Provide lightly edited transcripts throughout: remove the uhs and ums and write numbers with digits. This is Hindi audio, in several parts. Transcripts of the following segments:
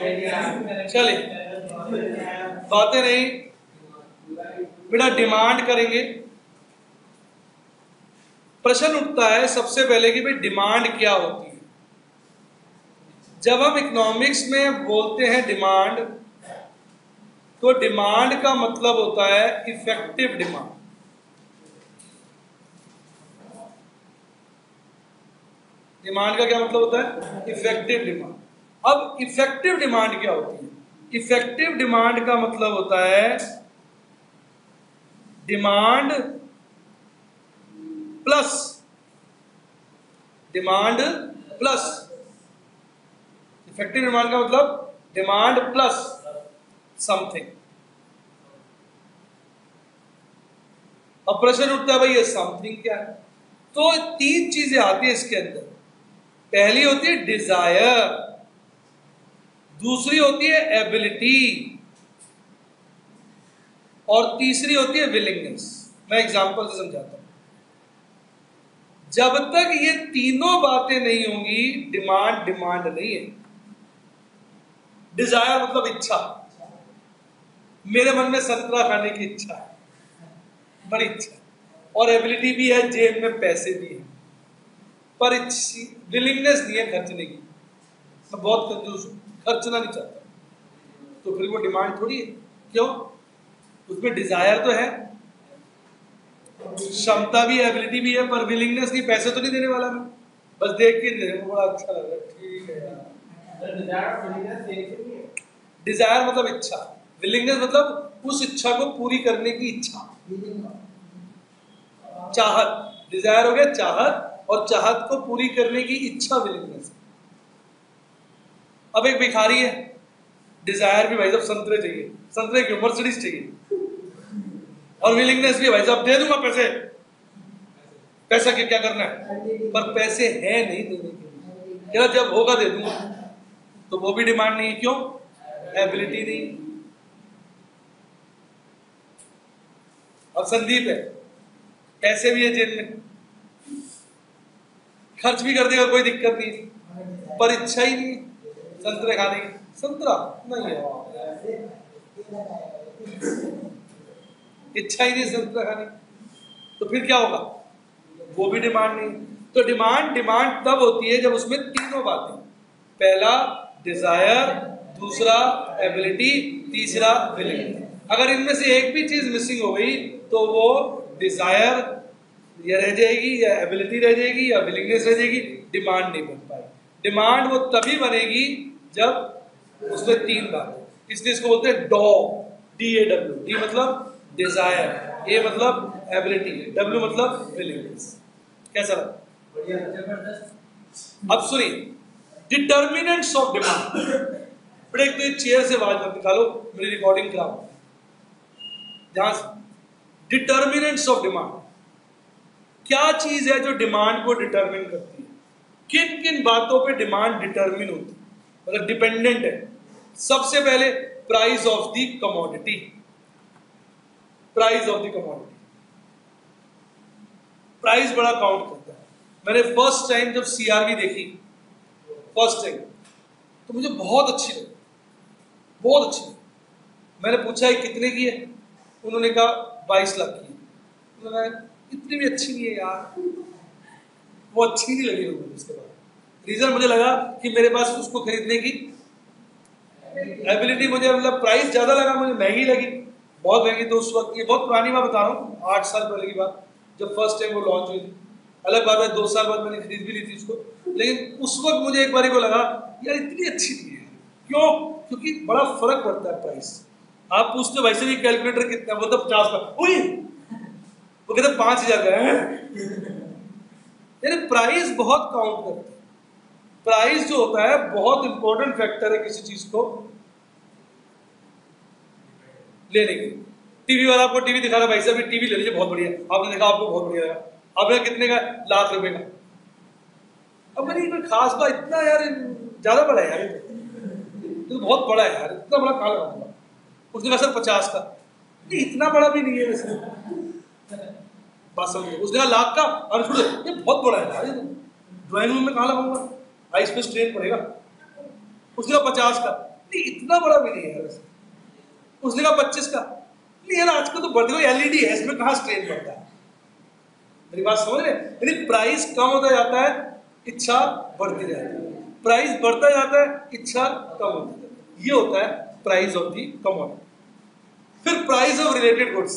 चलिए बातें नहीं बेटा, डिमांड करेंगे। प्रश्न उठता है सबसे पहले कि भाई डिमांड क्या होती है। जब हम इकोनॉमिक्स में बोलते हैं डिमांड, तो डिमांड का मतलब होता है इफेक्टिव डिमांड। डिमांड का क्या मतलब होता है? Effective demand. अब इफेक्टिव डिमांड क्या होती है? इफेक्टिव डिमांड का मतलब होता है डिमांड प्लस इफेक्टिव डिमांड का मतलब डिमांड प्लस समथिंग। अब प्रश्न उठता है भाई ये समथिंग क्या है? तो तीन चीजें आती है इसके अंदर। पहली होती है डिजायर, दूसरी होती है एबिलिटी, और तीसरी होती है विलिंगनेस। मैं एग्जांपल से समझाता हूं। जब तक ये तीनों बातें नहीं होंगी, डिमांड नहीं है। डिजायर मतलब इच्छा, मेरे मन में संतरा खाने की इच्छा है, बड़ी इच्छा, और एबिलिटी भी है, जेब में पैसे भी है, पर विलिंगनेस नहीं है खर्चने की। मैं बहुत कंजूस हूं, खर्चना नहीं चाहता, तो फिर वो डिमांड थोड़ी है। क्यों? उसमें डिजायर तो है, क्षमता भी है, एबिलिटी भी है, पर विलिंगनेस नहीं। पैसे तो नहीं देने वाला मैं, बस देख के दे, बड़ा अच्छा लग रहा है, ठीक है यार। डिजायर मतलब इच्छा, विलिंगनेस मतलब उस इच्छा को पूरी करने की इच्छा, चाहत। डिजायर हो गया चाहत, और चाहत को पूरी करने की इच्छा विलिंगनेस। अब एक भिखारी है, डिजायर भी भाई साहब संतरे चाहिए, संतरे क्यों, मर्सिडीज चाहिए, और विलिंगनेस भी भाई साहब दे दूंगा पैसे, पैसा क्या करना है, पर पैसे है नहीं देने के लिए, जब होगा दे दूंगा। तो वो भी डिमांड नहीं है। क्यों? एबिलिटी नहीं। अब संदीप है, पैसे भी है जेब में, खर्च भी कर देगा, कोई दिक्कत नहीं, पर इच्छा ही नहीं संतरे खाने की। संतरा नहीं है, इच्छा ही नहीं संतरा खाने की, तो फिर क्या होगा? वो भी डिमांड नहीं। तो डिमांड तब होती है जब उसमें तीनों बातें, पहला डिजायर, दूसरा एबिलिटी, तीसरा विलिंगनेस। अगर इनमें से एक भी चीज मिसिंग हो गई तो वो डिजायर या रह जाएगी, या एबिलिटी रह जाएगी, या विलिंगनेस रह जाएगी, डिमांड नहीं बन पाएगी। डिमांड वो तभी बनेगी जब उसमें तीन बातें, इसलिए इसको बोलते हैं डॉ, DAW। डी मतलब डिजायर, ए मतलब एबिलिटी, W मतलब विलिंगनेस। कैसा लगा? अब सुनिए, डिटर्मिनेंट्स ऑफ डिमांड। बड़े एक तो एक चेयर से आवाज मत निकालो, मेरी रिकॉर्डिंग खराब। ध्यान से, डिटर्मिनेंट्स ऑफ डिमांड क्या चीज है जो डिमांड को डिटर्मिन करती है? किन किन बातों पे डिमांड डिटर्मिन होती है, मतलब डिपेंडेंट है? सबसे पहले price of the commodity. Price of the commodity, price बड़ा काउंट करता है। मैंने फर्स्ट टाइम जब CRV देखी, फर्स्ट टाइम, तो मुझे बहुत अच्छी लगी, बहुत अच्छी लगी। मैंने पूछा है कितने की है? उन्होंने कहा 22 लाख की। उन्होंने इतनी भी अच्छी नहीं है यार, वो अच्छी नहीं लगी मुझे। उसके बाद रीजन मुझे लगा कि मेरे पास उसको खरीदने की एबिलिटी, मुझे मतलब प्राइस ज्यादा लगा, मुझे महंगी लगी, बहुत महंगी। तो उस वक्त, ये बहुत पुरानी बात बता रहा हूँ, 8 साल पहले की बात, जब फर्स्ट टाइम वो लॉन्च हुई थी। अलग बात है 2 साल बाद मैंने खरीद भी ली थी उसको, लेकिन उस वक्त मुझे एक बार को लगा यार इतनी अच्छी नहीं है। क्यों? क्योंकि बड़ा फर्क पड़ता है प्राइस। आप पूछते भाई से भी कैलकुलेटर कितना, बोलते 50 का, वो कहते 5000 का है। यानी प्राइस बहुत काउंट करता है। प्राइस जो होता है बहुत इंपॉर्टेंट फैक्टर है किसी चीज को लेने के। टीवी वाला आपको टीवी दिखा रहा है, भाई साहब टीवी ले लीजिए बहुत बढ़िया, आपने देखा आपको बहुत बढ़िया लगा, आपने कितने का? लाख रुपए का। अब मैंने कोई खास बात, इतना यार ज्यादा बड़ा है यार, तो बहुत बड़ा है यार, इतना बड़ा कहाँ लगाऊंगा? उसने कहा सर 50 का। नहीं इतना बड़ा भी नहीं है वैसे, बात समझिए। उसने कहा लाख का, और छोड़ ये बहुत बड़ा है यार, ड्राइंग रूम में कहाँ लगाऊंगा, आइस पे स्ट्रेन पड़ेगा। उसने कहा 50 का। नहीं इतना बड़ा भी नहीं है वैसे। उसने कहा 25 का, नहीं यार आजकल तो बढ़ती हुई एलईडी है, इसमें कहाँ स्ट्रेन पड़ता है। मेरी बात समझ रहे? यानी प्राइस कम होता जाता है, इच्छा बढ़ती जाती है, प्राइस बढ़ता जाता है, इच्छा कम होती जाती है। ये होता है प्राइस ऑफ दी कमोडिटी। फिर price of related goods,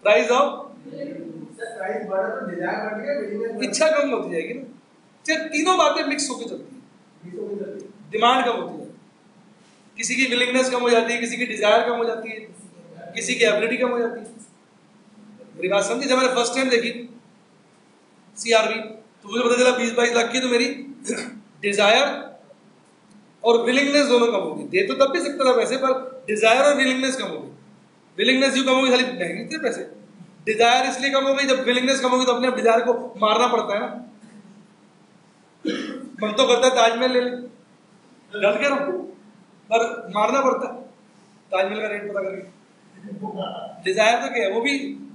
price of इच्छा कम होती जाएगी ना, जब तीनों बातें मिक्स होकर चलती है। डिमांड कम होती है, किसी की विलिंगनेस कम हो जाती है, किसी की डिजायर कम हो जाती है, किसी की एबिलिटी कम हो जाती है। मेरी बात समझी? जब मैंने फर्स्ट टाइम देखी सीआरबी तो मुझे पता चला 20-22 लाख की तो मेरी डिजायर और विलिंगनेस दोनों कम होगी। दे तो तब भी सकता था पैसे, पर डिजायर और विलिंगनेस कम होगी। विलिंगनेस यूं कम होगी, खाली महंगी थे पैसे। डिजायर इसलिए कम हो गई, जब विलिंगनेस कम होगी तो अपने डिजायर को मारना पड़ता है ना। मन तो करता है ताजमहल ले ले, गलत कह रहा हूं, पर मारना पड़ता है ताजमहल का रेट पता करके। डिजायर तो क्या है, वो भी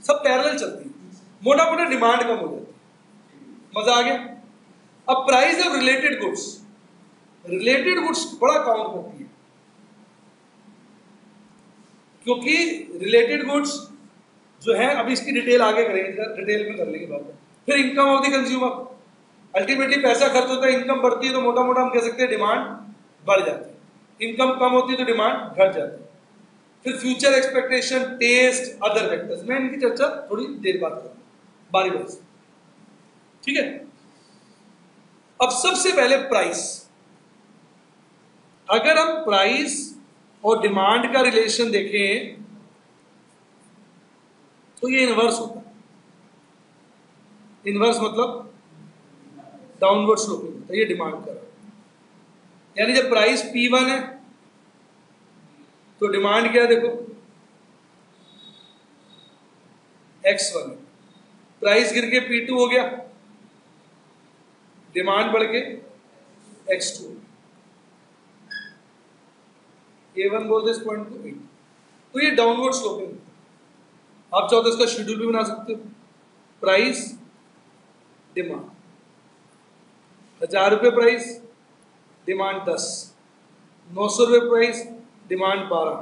सब पैरेलल चलती है, मोटा मोटा डिमांड कम हो जाती है। मजा आ गया? अब price of related goods, related goods बड़ा काउंट करती है, क्योंकि रिलेटेड गुड्स जो है, अभी इसकी डिटेल आगे करेंगे, डिटेल में कर लेंगे बात। फिर income of the consumer, ultimately पैसा खर्च होता है, इनकम बढ़ती है तो मोटा मोटा हम कह सकते हैं डिमांड बढ़ जाती है, इनकम कम होती है तो डिमांड घट जाती है। फिर future expectation, test, other factors, मैं इनकी चर्चा थोड़ी देर बाद करूंगा बारी बारी से, ठीक है। अब सबसे पहले प्राइस, अगर हम प्राइस और डिमांड का रिलेशन देखें तो ये इनवर्स होता है। इनवर्स मतलब डाउनवर्ड स्लोपिंग होता है, ये डिमांड का। यानी जब प्राइस P1 है तो डिमांड क्या है, देखो X1 है। प्राइस गिर के P2 हो गया, डिमांड बढ़ के X2। A1 बोल दो इस पॉइंट को A, तो ये डाउनवर्ड स्लोपिंग। आप चाहो तो इसका शेड्यूल भी बना सकते हो, प्राइस डिमांड, 1000 रुपये प्राइस, डिमांड 10, 900 रुपये प्राइस, डिमांड 12,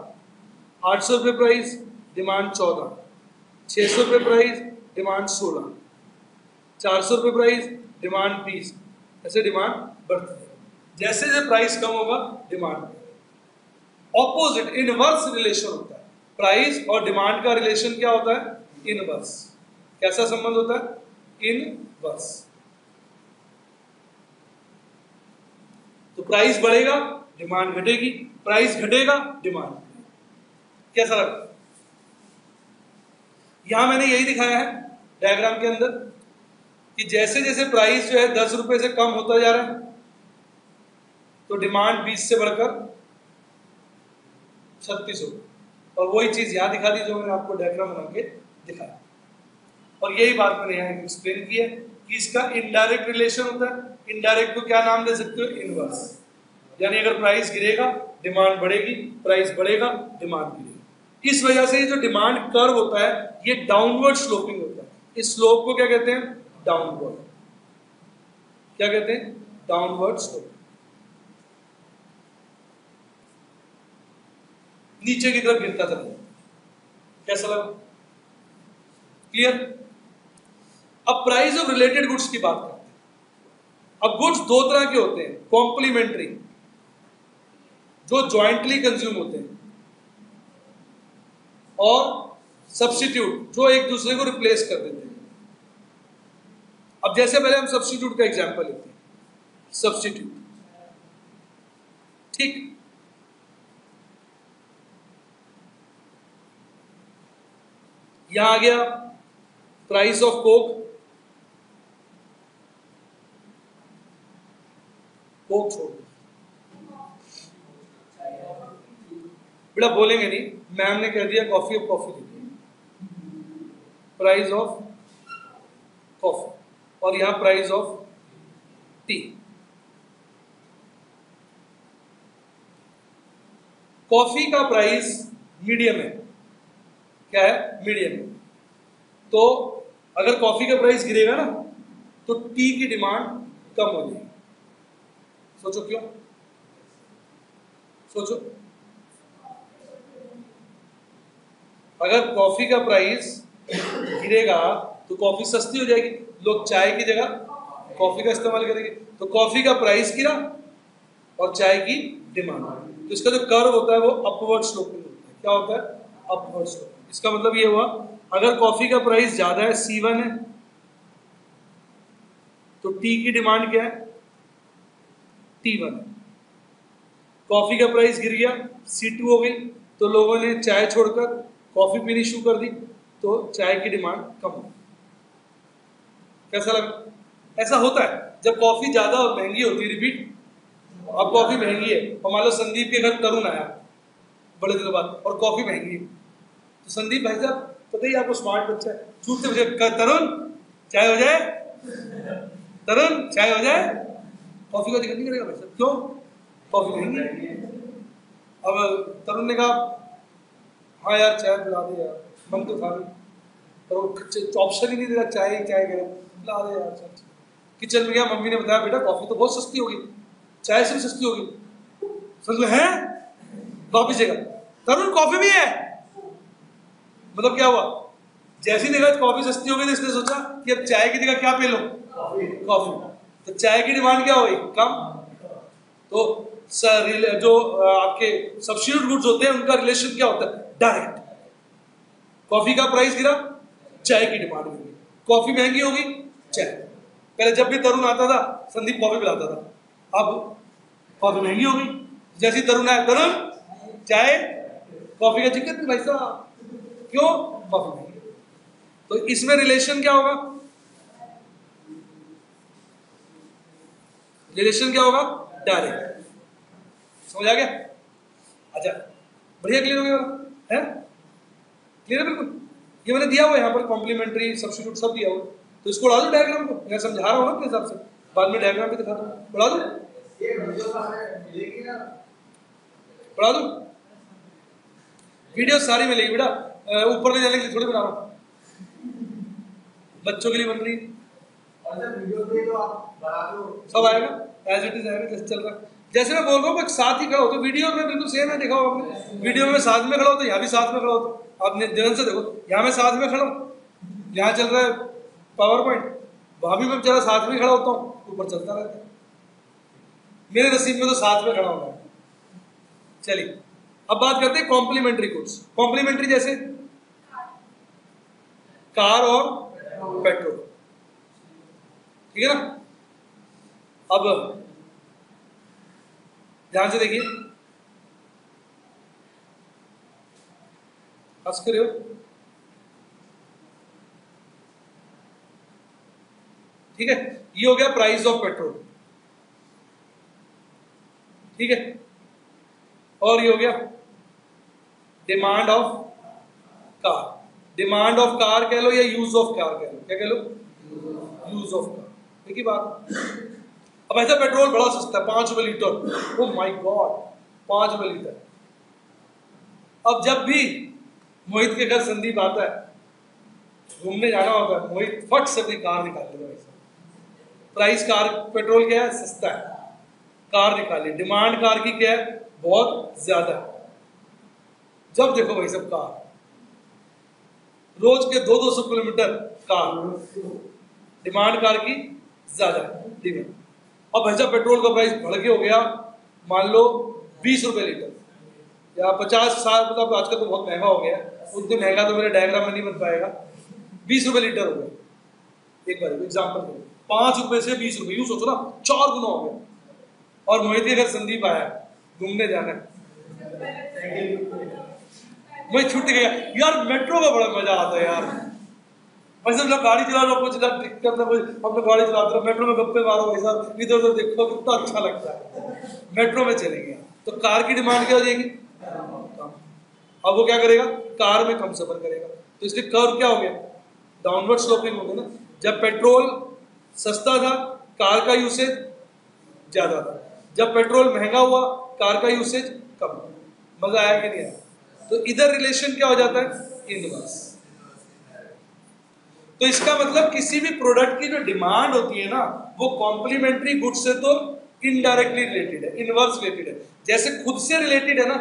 800 रुपये प्राइस, डिमांड 14, 600 रुपये प्राइस, डिमांड 16, 400 रुपये प्राइस, डिमांड 20। ऐसे डिमांड बढ़ती है, जैसे जैसे प्राइस कम होगा डिमांड। ऑपोजिट इनवर्स रिलेशन होता है, प्राइस और डिमांड का रिलेशन क्या होता है, इनवर्स। कैसा संबंध होता है, इनवर्स। तो प्राइस बढ़ेगा डिमांड घटेगी, प्राइस घटेगा डिमांड। कैसा लगा? यहां मैंने यही दिखाया है डायग्राम के अंदर कि जैसे जैसे प्राइस जो है 10 रुपए से कम होता जा रहा है तो डिमांड 20 से बढ़कर 36 हो। और वही चीज यहां दिखा दी जो मैंने आपको डायग्राम बना के दिखाया। और यही बात मैंने यहाँ एक्सप्लेन की है कि इसका इनडायरेक्ट रिलेशन होता है। इनडायरेक्ट को क्या नाम दे सकते हो, इनवर्स। यानी अगर प्राइस गिरेगा डिमांड बढ़ेगी, प्राइस बढ़ेगा डिमांड गिरेगी। इस वजह से जो डिमांड कर्व होता है ये डाउनवर्ड स्लोपिंग होता है। इस स्लोप को क्या कहते हैं, डाउनवर्ड। क्या कहते हैं, डाउनवर्ड स्लोप। नीचे की तरफ गिरता चला। कैसा लगा, क्लियर? अब प्राइस ऑफ रिलेटेड गुड्स की बात करते हैं। अब गुड्स दो तरह के होते हैं, कॉम्प्लीमेंट्री जो ज्वाइंटली कंज्यूम होते हैं, और सब्स्टिट्यूट जो एक दूसरे को रिप्लेस कर देते हैं। अब जैसे पहले हम सब्स्टिट्यूट का एग्जांपल लेते हैं। सब्स्टिट्यूट, ठीक, यहां आ गया प्राइस ऑफ कोक। कोक छोड़ दो, बेटा बोलेंगे नहीं, मैम ने कह दिया कॉफी ऑफ कॉफी दीजिए, प्राइस ऑफ कॉफी, और यहां प्राइस ऑफ टी। कॉफी का प्राइस मीडियम है, क्या है, मीडियम है। तो अगर कॉफी का प्राइस गिरेगा ना तो टी की डिमांड कम हो जाएगी। सोचो क्यों? सोचो, अगर कॉफी का प्राइस गिरेगा तो कॉफी सस्ती हो जाएगी, लोग चाय की जगह कॉफी का इस्तेमाल करेंगे, तो कॉफी का प्राइस गिरा और चाय की डिमांड। तो इसका जो कर्व होता है वो अपवर्ड स्लोपिंग होता है। क्या होता है? Upward sloping. इसका मतलब ये हुआ, अगर कॉफी का प्राइस ज्यादा है, C1 है, तो टी की डिमांड क्या है? T1 है। कॉफी का प्राइस गिर गया, C2 हो गई, तो लोगों ने चाय छोड़कर कॉफी पीनी शुरू कर दी, तो चाय की डिमांड कम हो। कैसा लगा? ऐसा होता है जब कॉफी ज्यादा महंगी होती है। रिपीट, अब कॉफी महंगी है और मान लो संदीप के घर तरुण आया बड़े दिनों बाद और कॉफी महंगी है, तो संदीप भाई साहब पता ही आपको स्मार्ट बच्चा है, छूट से मुझे तरुण चाय हो जाए, तरुण चाय हो जाए, कॉफी का जिक्र नहीं करेगा भाई साहब। क्यों? कॉफी महंगी है। अब तरुण ने कहा हाँ यार चाय पिला दे यार, मन तो था नहीं, पर ऑप्शन ही नहीं दे रहा, चाय चाय कह ला दे यार। चल किचन में गया, मम्मी ने बताया बेटा कॉफी तो बहुत सस्ती होगी, चाय से भी सस्ती होगी। समझ है कॉफी से तरुण कॉफी भी है। मतलब क्या हुआ? जैसी देखा कॉफी सस्ती हो गई तो इसने सोचा कि अब चाय की जगह क्या पी लो, कॉफी। तो चाय की डिमांड क्या हुई? कम। तो सर जो आपके सब्स्टिट्यूट गुड्स होते हैं उनका रिलेशन क्या होता है? डायरेक्ट। कॉफी का प्राइस गिरा, चाय की डिमांड होगी, कॉफी महंगी होगी, चाय। पहले जब भी तरुण आता था संदीप कॉफी पिलाता था, अब कॉफी महंगी हो गई, जैसी तरुण आया तरुण चाय, कॉफी का जिक्र नहीं भाई साहब। क्यों? कॉफी महंगी। तो इसमें रिलेशन क्या होगा? रिलेशन क्या होगा? डायरेक्ट। समझ आ गया? अच्छा, बढ़िया, क्लियर हो गया है? क्लियर है बिल्कुल? ये मैंने दिया हुआ है यहाँ पर, कॉम्प्लीमेंट्री सब्स्टिट्यूट सब दिया हुआ, तो इसको उड़ा दो डायग्राम को, मैं समझा रहा हूँ ना अपने हिसाब से, बाद में डायग्राम भी दिखा दूँ, उड़ा दो, उड़ा दो। वीडियो सारी मिलेगी बेटा, ऊपर ले जाने के लिए थोड़ी बना रहा हूँ, बच्चों के लिए बन रही है, सब आएगा एज इट इज आएगा जैसे चल रहा है। जैसे मैं बोल रहा हूँ साथ ही खड़ा हो, तो वीडियो में बिल्कुल सेम है, देखा हो आपने, वीडियो में साथ में खड़ा हो तो यहाँ भी साथ में खड़ा हो, तो आपने ध्यान से देखो, यहाँ में साथ में खड़ा हूँ, यहाँ चल रहा है पावर पॉइंट, वहां भी मैं जरा साथ में खड़ा होता हूँ, ऊपर चलता रहता है। मेरे नसीब में तो साथ में खड़ा होगा। चलिए अब बात करते हैं कॉम्प्लीमेंट्री गुड्स। कॉम्प्लीमेंट्री जैसे कार और पेट्रोल, ठीक है ना? अब ध्यान से देखिए, हंस कर रहे हो, ठीक है? ये हो गया प्राइस ऑफ पेट्रोल, ठीक है? और ये हो गया demand of car. Demand of car कह लो या यूज ऑफ कार कह लो, क्या कह लो? Use of car. ठीक है बात? अब ऐसा पेट्रोल बड़ा सस्ता है, 5 रुपए लीटर, ओ माय गॉड, 5 रुपए लीटर। अब जब भी मोहित के घर संदीप आता है, घूमने जाना होता है, मोहित फट से अपनी कार निकाल लेता है। प्राइस कार पेट्रोल क्या है? सस्ता है, कार निकाली। डिमांड कार की क्या है? बहुत ज्यादा है। जब देखो भाई सब कार, रोज के 200-200 किलोमीटर कार, डिमांड कार की ज्यादा है, ठीक है? अब ऐसा पेट्रोल का प्राइस बढ़ के हो गया, मान लो 20 रुपए लीटर या 50-60, मतलब आजकल तो बहुत महंगा हो गया, उतने महंगा तो मेरे डायग्राम में नहीं बन पाएगा। 20 रुपए लीटर हो गया, एक बार एग्जाम्पल दो, 5 रुपए से 20 रुपए, यूं सोचो ना, 4 गुना हो गया। और मोहित के घर संदीप आया, घूमने जाना है, मैं छूट गया यार, मेट्रो का बड़ा मजा आता है यार। वैसे मतलब गाड़ी चला रहा, कुछ दिक्कत ना, कुछ अपने गाड़ी चलाते रहो, मेट्रो में गप्पे मारो भाई साहब, इधर उधर देखो, कितना अच्छा लगता है। मेट्रो में चलेंगे तो कार की डिमांड क्या हो जाएगी? अब वो क्या करेगा? कार में कम सफर करेगा, तो इसके कर्व क्या हो गया? डाउनवर्ड स्लोपिंग हो गया ना। जब पेट्रोल सस्ता था, कार का यूसेज ज्यादा था, जब पेट्रोल महंगा हुआ, कार का यूसेज कम। मजा आया कि नहीं आया? तो इधर रिलेशन क्या हो जाता है? इनवर्स। तो इसका मतलब किसी भी प्रोडक्ट की जो डिमांड होती है ना, वो कॉम्प्लीमेंट्री गुड्स से तो इनडायरेक्टली रिलेटेड है, इनवर्स रिलेटेड है। जैसे खुद से रिलेटेड है ना,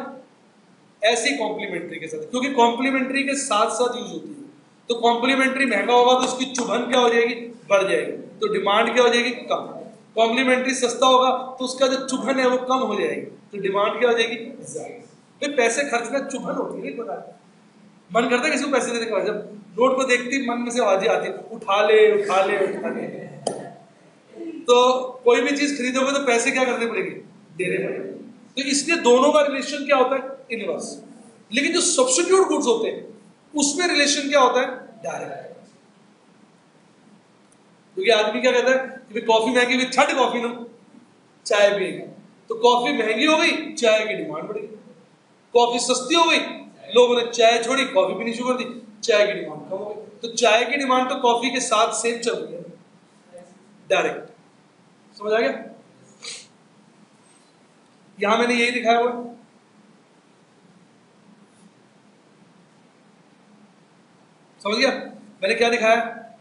ऐसी कॉम्प्लीमेंट्री के साथ, क्योंकि कॉम्प्लीमेंट्री के साथ साथ यूज होती है। तो कॉम्प्लीमेंट्री महंगा होगा तो उसकी चुभन क्या हो जाएगी, बढ़ जाएगी, तो डिमांड क्या हो जाएगी, कम। कॉम्प्लीमेंट्री सस्ता होगा तो उसका जो चुभन है वो कम हो जाएगी, तो डिमांड क्या हो जाएगी, ज्यादा। पैसे खर्चना चुभन होती है, पता है, मन करता है किसी को पैसे देने के बाद, जब नोट को देखती मन में से आवाजें आती, उठा ले उठा ले उठा ले। तो कोई भी चीज खरीदोगे तो पैसे क्या करने पड़ेंगे, देने पड़ेंगे। तो इसलिए दोनों का रिलेशन क्या होता है, इनवर्स। लेकिन जो सब्स्टिट्यूट गुड्स होते हैं उसमें रिलेशन क्या होता है, डायरेक्ट। क्योंकि आदमी क्या कहता है कि कॉफी महंगी हुई, छठ कॉफी लो, चाय पिएगा। तो कॉफी महंगी हो गई, चाय की डिमांड बढ़ गई। कॉफी सस्ती हो गई, लोगों ने चाय छोड़ी, कॉफी पीनी शुरू कर दी, चाय की डिमांड कम हो गई। तो चाय की डिमांड तो कॉफी के साथ सेम चल रही है, डायरेक्ट। समझ आ गया? यहां मैंने यही दिखाया हुआ, समझ गया? मैंने क्या दिखाया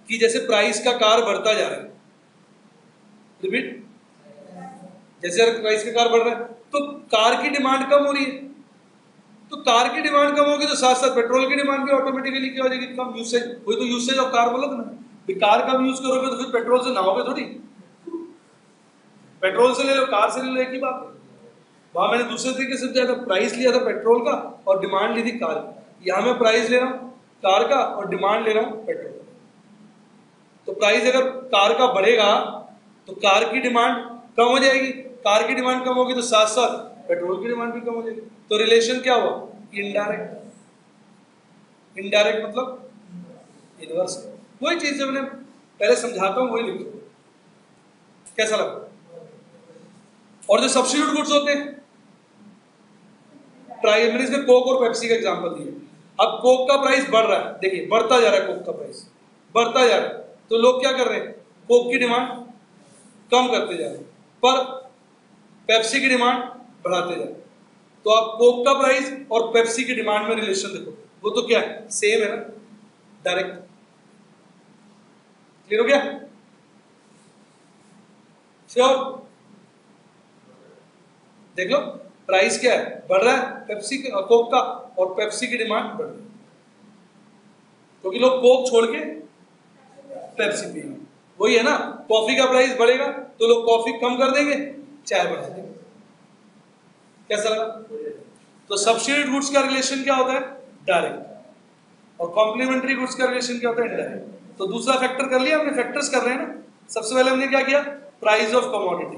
कि जैसे प्राइस का कार बढ़ता जा रहा है, रिपीट, जैसे प्राइस का कार बढ़ रहा है तो कार की डिमांड कम हो रही है। तो कार की डिमांड कम होगी तो साथ साथ पेट्रोल की डिमांड भी ऑटोमेटिकली क्या हो जाएगी, कम। यूसेज, वही तो यूसेज ऑफ कार बोला था ना, कार कम यूज करोगे तो फिर पेट्रोल से नहाओगे थोड़ी। पेट्रोल से ले लो, कार से ले लो, एक ही बात है। वहां मैंने दूसरे तरीके से समझाया था, प्राइस लिया था पेट्रोल का और डिमांड ली थी कार की। यहां मैं प्राइस ले रहा हूं कार का और डिमांड ले रहा हूं पेट्रोल का। तो प्राइस अगर कार का बढ़ेगा तो कार की डिमांड कम हो जाएगी, कार की डिमांड कम होगी तो साथ साथ पेट्रोल की डिमांड भी कम हो जाएगी। तो रिलेशन क्या हुआ, इनडायरेक्ट। इनडायरेक्ट मतलब इनवर्स। वही चीज जब मैं पहले समझाता हूं वही लिखो, कैसा लगता? और जो सब्स्टिट्यूट गुड्स होते हैं, प्राइस, मैंने इसमें कोक और पेप्सी का एग्जांपल दिया। अब कोक का प्राइस बढ़ रहा है, देखिए बढ़ता जा रहा है, कोक का प्राइस बढ़ता जा रहा है, तो लोग क्या कर रहे हैं, कोक की डिमांड कम करते जा रहे हैं, पर पेप्सी की डिमांड बढ़ाते जा रहे हैं। तो आप कोक का प्राइस और पेप्सी की डिमांड में रिलेशन देखो, वो तो क्या है, सेम है ना, डायरेक्ट। क्लियर हो गया? श्योर? देख लो, प्राइस क्या है, बढ़ रहा है पेप्सी का, कोक का, और पेप्सी की डिमांड बढ़ रही है, क्योंकि लोग कोक छोड़ के पेप्सी पिएंगे। वही है ना, कॉफी का प्राइस बढ़ेगा तो लोग कॉफी कम कर देंगे, चाय बढ़ा देंगे। कैसा लगा? तो सब्स्टिट्यूट गुड्स का रिलेशन क्या होता है, डायरेक्ट, और कॉम्प्लीमेंट्री गुड्स का रिलेशन क्या होता है, इनडायरेक्ट। तो दूसरा फैक्टर कर लिया हमने, फैक्टर्स कर रहे हैं ना। सबसे पहले हमने क्या किया, प्राइस ऑफ कमोडिटी,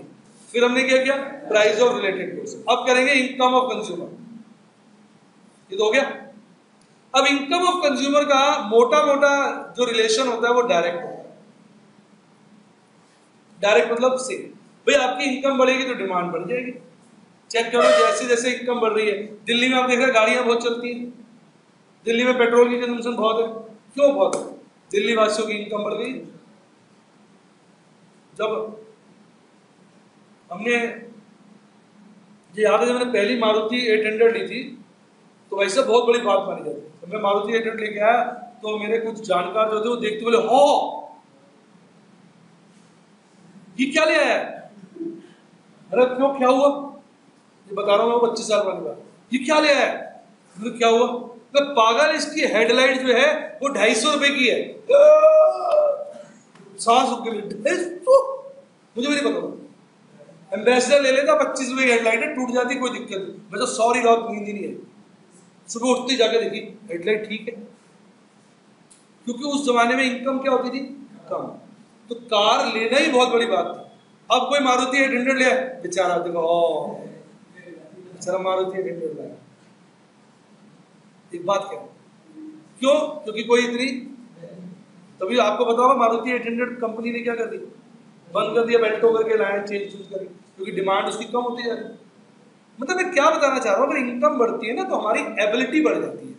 फिर हमने क्या किया, प्राइस ऑफ रिलेटेड गुड्स, अब करेंगे इनकम ऑफ कंज्यूमर। ये तो हो गया। अब इनकम ऑफ कंज्यूमर का मोटा मोटा जो रिलेशन होता है वो डायरेक्ट होता है। डायरेक्ट मतलब से, भाई आपकी इनकम बढ़ेगी तो डिमांड बढ़ जाएगी। चेक करो, जैसे जैसे इनकम बढ़ रही है, दिल्ली में आप देख रहे हैं गाड़ियां बहुत चलती हैं, दिल्ली में पेट्रोल की कंजम्पशन बहुत है। क्यों बहुत है? दिल्ली वासियों की इनकम बढ़ गई। जब हमने, ये याद है जब मैंने पहली मारुति 800 ली थी, तो वैसे बहुत बड़ी बात मानी जाती है। जब मैं मारुति 800 लेके आया तो मेरे कुछ जानकार जो थे वो देखते बोले, हो ये क्या ले आया? अरे क्यों, क्या हुआ? ये बता रहा हूँ, 25 साल वाली बात। ये क्या ले आया? मुझे क्या हुआ? मैं पागल, इसकी हेडलाइट जो है वो 250 रुपए की है। सांस रुक गई, मुझे भी नहीं पता। एम्बेसडर ले लेता, 25 रुपए की हेडलाइट है, टूट जाती कोई दिक्कत नहीं। मैं तो सॉरी, रात नींद ही नहीं है। सुबह उठते जाके देखी हेडलाइट ठीक है, क्योंकि उस जमाने में इनकम क्या होती थी, कम। तो कार लेना ही बहुत बड़ी बात थी। अब कोई मारुति 800 ले, बेचारा देखो, बेचारा मारुति 800 लाया। एक बात क्या, क्यों? क्योंकि कोई इतनी, तभी आपको बताओ मारुति 800 कंपनी ने क्या कर दी, बंद कर दिया, बेल्टो करके लाया, चेंज करके, क्योंकि डिमांड उसकी कम होती जा रही है। मतलब मैं क्या बताना चाह रहा हूँ, अगर इनकम बढ़ती है ना तो हमारी एबिलिटी बढ़ जाती है।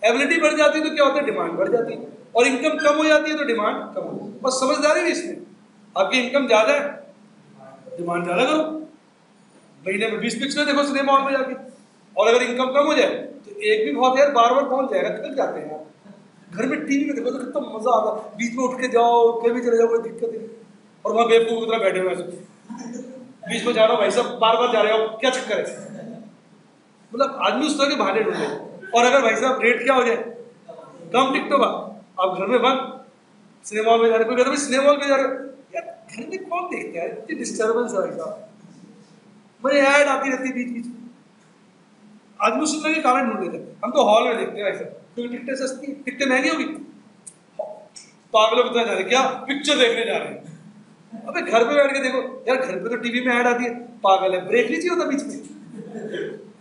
एबिलिटी बढ़ जाती है तो क्या होता है, डिमांड बढ़ जाती है। और इनकम कम हो जाती है तो डिमांड कम हो जाती है। बस समझदारी है इसमें। आपकी इनकम ज्यादा है, डिमांड ज्यादा करो, महीने में 20 पिक्चर देखो सिनेमा हॉल में जाके। और अगर इनकम कम हो जाए तो एक भी बहुत है, बार बार पहुंच जाएगा, थक जाते हैं आप। घर में टीवी में देखो तो कितना मजा आता है, बीच में उठ के जाओ, उठ के भी चले जाओ, कोई दिक्कत नहीं। और वहां बेवकूफ की तरह बैठे हुए बीच में जा रहा हूँ भाई साहब, बार बार जा रहे हो, क्या चक्कर है? मतलब आदमी उस तरह के बहाने ढूंढे। और अगर भाई साहब रेट क्या हो जाए, कम टिकटों का, आप घर में बंद, सिनेमा हॉल में जा रहे, कोई कहता है सिनेमा हॉल में जा रहे हो, यार घर में कौन देखता है, इतनी डिस्टर्बेंस है भाई साहब, मुझे ऐड आती रहती है बीच बीच में। आदमी उस तरह के कारण ढूंढ लेते हैं। हम तो हॉल में देखते हैं भाई साहब, क्योंकि टिकटें सस्ती, टिकटें महंगी होगी, पागलों की तरह जा रहे हैं, क्या पिक्चर देखने जा रहे हैं। अबे घर पे बैठ के देखो यार, घर पे तो टीवी में ऐड आती है, पागल है, ब्रेक नहीं चाहिए होता बीच में,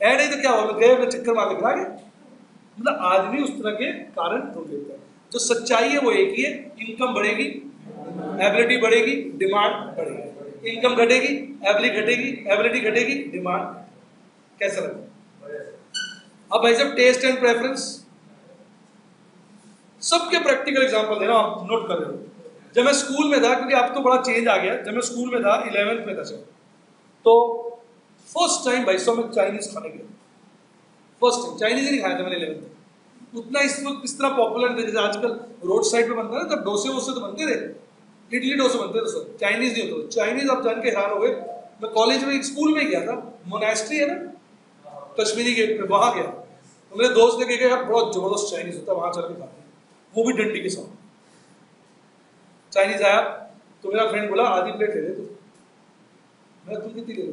ऐड है तो क्या हो गए, मैं चक्कर मार के आ गए। मतलब आदमी उस तरह के कारण ढूंढ लेता है। जो सच्चाई है वो एक ही है, इनकम बढ़ेगी, एबिलिटी बढ़ेगी, डिमांड बढ़ेगी। इनकम घटेगी, एबिलिटी घटेगी, एबिलिटी घटेगी, डिमांड। कैसा लगा? अब भाई साहब टेस्ट एंड प्रेफरेंस, सबके प्रैक्टिकल एग्जांपल दे रहा हूं, आप नोट कर रहे हो। जब मैं स्कूल में था, क्योंकि अब तो बड़ा चेंज आ गया, जब मैं स्कूल में था 11th में था सर, तो फर्स्ट टाइम भाई साहब मैं चाइनीज खाने गया। फर्स्ट टाइम चाइनीज ही नहीं खाया था मैंने 11th में। उतना इस वक्त इस तरह पॉपुलर थे, जैसे आजकल रोड साइड पे बनता है ना, तब डोसे वोसे तो बनते थे, इडली डोसे बनते थे सर, चाइनीज नहीं होते। चाइनीज आप जान के हैरान हो गए। मैं कॉलेज में स्कूल में गया था, मोनेस्ट्री है ना कश्मीरी गेट पे, वहां गया, तो मेरे दोस्त ने कहा यार बहुत जबरदस्त चाइनीज होता है, वहां चल के खाते हैं, वो भी डंडी के साथ। चाइनीज आया तो मेरा फ्रेंड बोला आधी प्लेट ले ले तू। मैं तुम कितनी ले लो?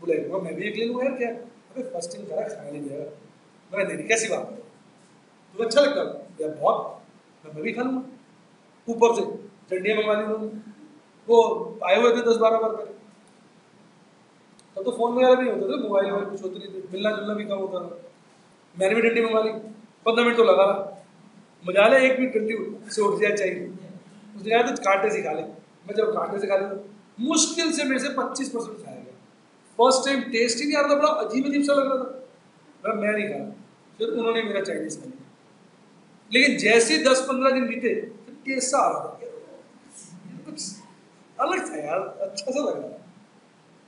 बोला मैं भी एक ले लूँ यार, क्या अबे फर्स्ट टाइम करा, खाने नहीं जाएगा। मैं नहीं, कैसी बात है, तुम्हें अच्छा लगता है यार बहुत, मैं भी खा लूँगा। ऊपर से चटनियाँ मंगवा ली उन्होंने, वो आए हुए थे 10-12 बार पहले, तब तो फोन वगैरह भी नहीं होते थे, मोबाइल वगैरह कुछ होते नहीं थे, मिलना जुलना भी कम होता था। मैंने भी डंडी मंगवा ली, 15 मिनट तो लगा रहा, मजा ले, एक भी डंडी से उठ जाए चाहिए। उसने कहा तो कांटे से खा ले। मैं जब कांटे से खा ले तो मुश्किल से मेरे से 25% खाया गया। फर्स्ट टाइम टेस्ट ही नहीं आ रहा था, बड़ा अजीब अजीब सा लग रहा था, मैं नहीं खाया। फिर उन्होंने मेरा चाइनीज खा लिया, लेकिन जैसे 10-15 दिन बीते टेस्ट सा आ रहा था, कुछ अलग था यार, अच्छा सा लग रहा था।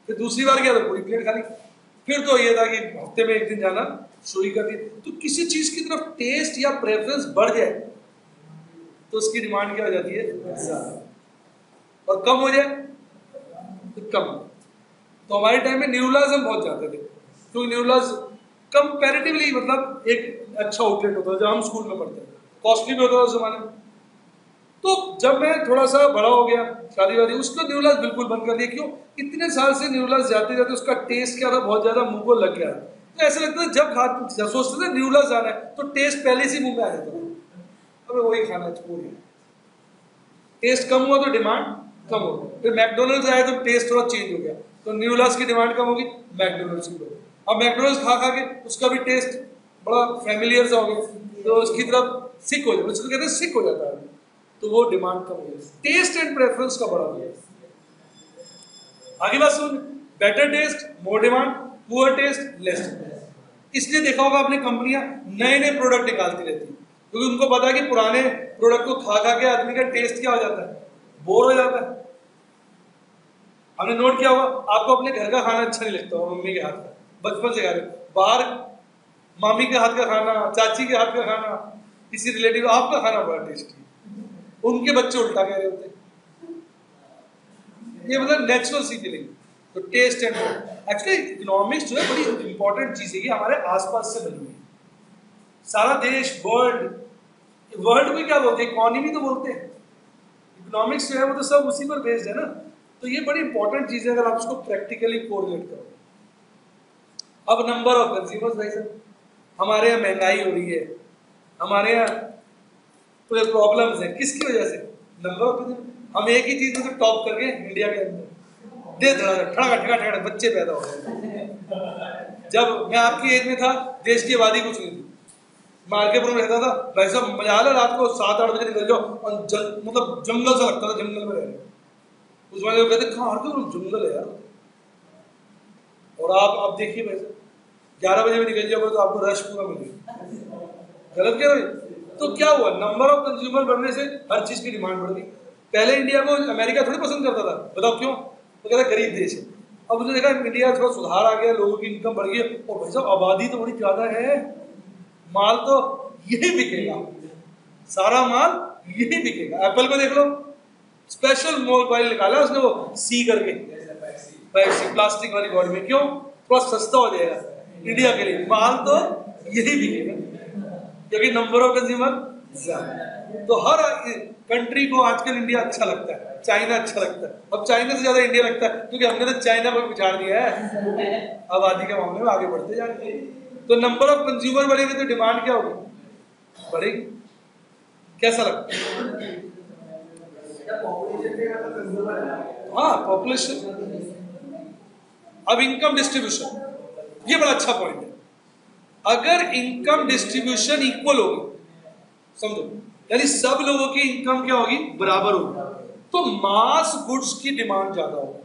फिर दूसरी बार गया तो पूरी प्लेट खा ली। फिर तो ये था कि हफ्ते में एक दिन जाना शुरू कर दी। तो किसी चीज की तरफ टेस्ट या प्रेफरेंस बढ़ जाए तो उसकी डिमांड क्या हो जाती है, ज्यादा, और कम हो जाए तो कम। तो हमारे टाइम में न्यूलाज हम बहुत जाते थे, क्योंकि न्यूलाज कंपैरेटिवली मतलब एक अच्छा आउटलेट होता था जब हम स्कूल में पढ़ते थे, कॉस्टली भी होता था उस जमाने में। तो जब मैं थोड़ा सा बड़ा हो गया, शादी वादी, उसको न्यूलाज बिल्कुल बंद कर दिया। क्यों? इतने साल से न्यूलाज जाते जाते उसका टेस्ट क्या था, बहुत ज्यादा मुंह को लग गया। तो ऐसा लगता था जब खाते, जब सोचते थे न्यूलाज जाना है तो टेस्ट पहले से मुंह में आ जाता था, अब वही खाना छोड़। टेस्ट कम हुआ तो डिमांड कम हो गई। फिर मैकडोनल्ड्स आया तो टेस्ट थोड़ा चेंज हो गया, तो न्यूलाज की डिमांड कम होगी, मैकडोनल्ड्स की होगी। अब मैकडोनल्ड्स खा खा के उसका भी टेस्ट बड़ा फैमिलियर सा हो गया, तो उसकी तरफ सिक हो जाता है, उसको कहते हैं सिक हो जाता है, तो वो डिमांड कम हो गई। टेस्ट एंड प्रेफरेंस का बड़ा हो। आगे बात सुन, better taste more demand, poor taste less demand. इसलिए देखा होगा आपने कंपनियां नए नए प्रोडक्ट निकालती रहती है, क्योंकि उनको पता है कि पुराने प्रोडक्ट को खा खा के आदमी का टेस्ट क्या हो जाता है, बोर हो जाता है। हमने नोट किया होगा, आपको अपने घर का खाना अच्छा नहीं लगता होगा, मम्मी के हाथ का, बचपन से खा रहे, बाहर मामी के हाथ का खाना, चाची के हाथ का खाना, किसी रिलेटिव, आपका खाना बड़ा टेस्टी, उनके बच्चे उल्टा कह रहे होते। ये मतलब नेचुरल सी फीलिंग। तो टेस्ट एंड एक्चुअली इकोनॉमिक्स जो है बड़ी इंपॉर्टेंट चीज है, कि हमारे आसपास से बनी हुई है। सारा देश, वर्ल्ड में क्या बोलते हैं, इकोनॉमी तो बोलते हैं, इकोनॉमिक्स जो है वो तो सब उसी पर बेस्ड है ना। तो ये बड़ी इंपॉर्टेंट चीज है अगर आप उसको प्रैक्टिकली कोरिलेट करो। अब नंबर ऑफ कंज्यूमर्स, भाई साहब हमारे यहाँ महंगाई हो रही है, हमारे यहाँ तो प्रॉब्लम्स है, किसकी वजह से? Number of consumer. हम एक ही चीज में तो टॉप करके इंडिया के अंदर ठड़ा बच्चे पैदा हो गए। जब मैं आपकी एज में था देश की आबादी कुछ नहीं थी, मार्केपुर में रहता था भाई साहब, मजा आ रहा, रात को 7-8 बजे निकल जाओ और मतलब जंगल सा लगता था, जंगल में रह रहे। उस वाले लोग कहते कहाँ हटते हो, जंगल है यार। और आप देखिए भाई साहब 11 बजे में निकल जाओगे तो आपको रश पूरा मिलेगा। गलत क्या भाई? तो क्या हुआ, नंबर ऑफ कंज्यूमर बढ़ने से हर चीज की डिमांड बढ़ गई। पहले इंडिया को अमेरिका थोड़ी पसंद करता था, बताओ क्यों? तो कहता गरीब देश है। अब उसने देखा इंडिया थोड़ा सुधार आ गया, लोगों की इनकम बढ़ गई, और भाई साहब आबादी तो बड़ी ज्यादा है, माल तो यही बिकेगा, सारा माल यही बिकेगा। एप्पल को देख लो, स्पेशल मोबाइल निकाला उसने, वो सी करके, वैसी प्लास्टिक वाली बॉडी में, क्यों? थोड़ा सस्ता हो जाएगा इंडिया के लिए, माल तो यही बिकेगा क्योंकि नंबर ऑफ कंज्यूमर ज्यादा। तो हर कंट्री को आजकल इंडिया अच्छा लगता है, चाइना अच्छा लगता है, अब चाइना से ज्यादा इंडिया लगता है क्योंकि हमने तो चाइना को बिछाड़ दिया है आबादी के मामले में, आगे बढ़ते जा रहे हैं। तो नंबर ऑफ कंज्यूमर बढ़ेंगे तो डिमांड क्या होगी? बढ़ेगी। कैसा लगता है? हाँ, पॉपुलेशन। अब इनकम डिस्ट्रीब्यूशन, ये बड़ा अच्छा पॉइंट है। अगर इनकम डिस्ट्रीब्यूशन इक्वल होगी, समझो, यानी सब लोगों की इनकम क्या होगी? बराबर होगी, तो मास गुड्स की डिमांड ज्यादा होगी।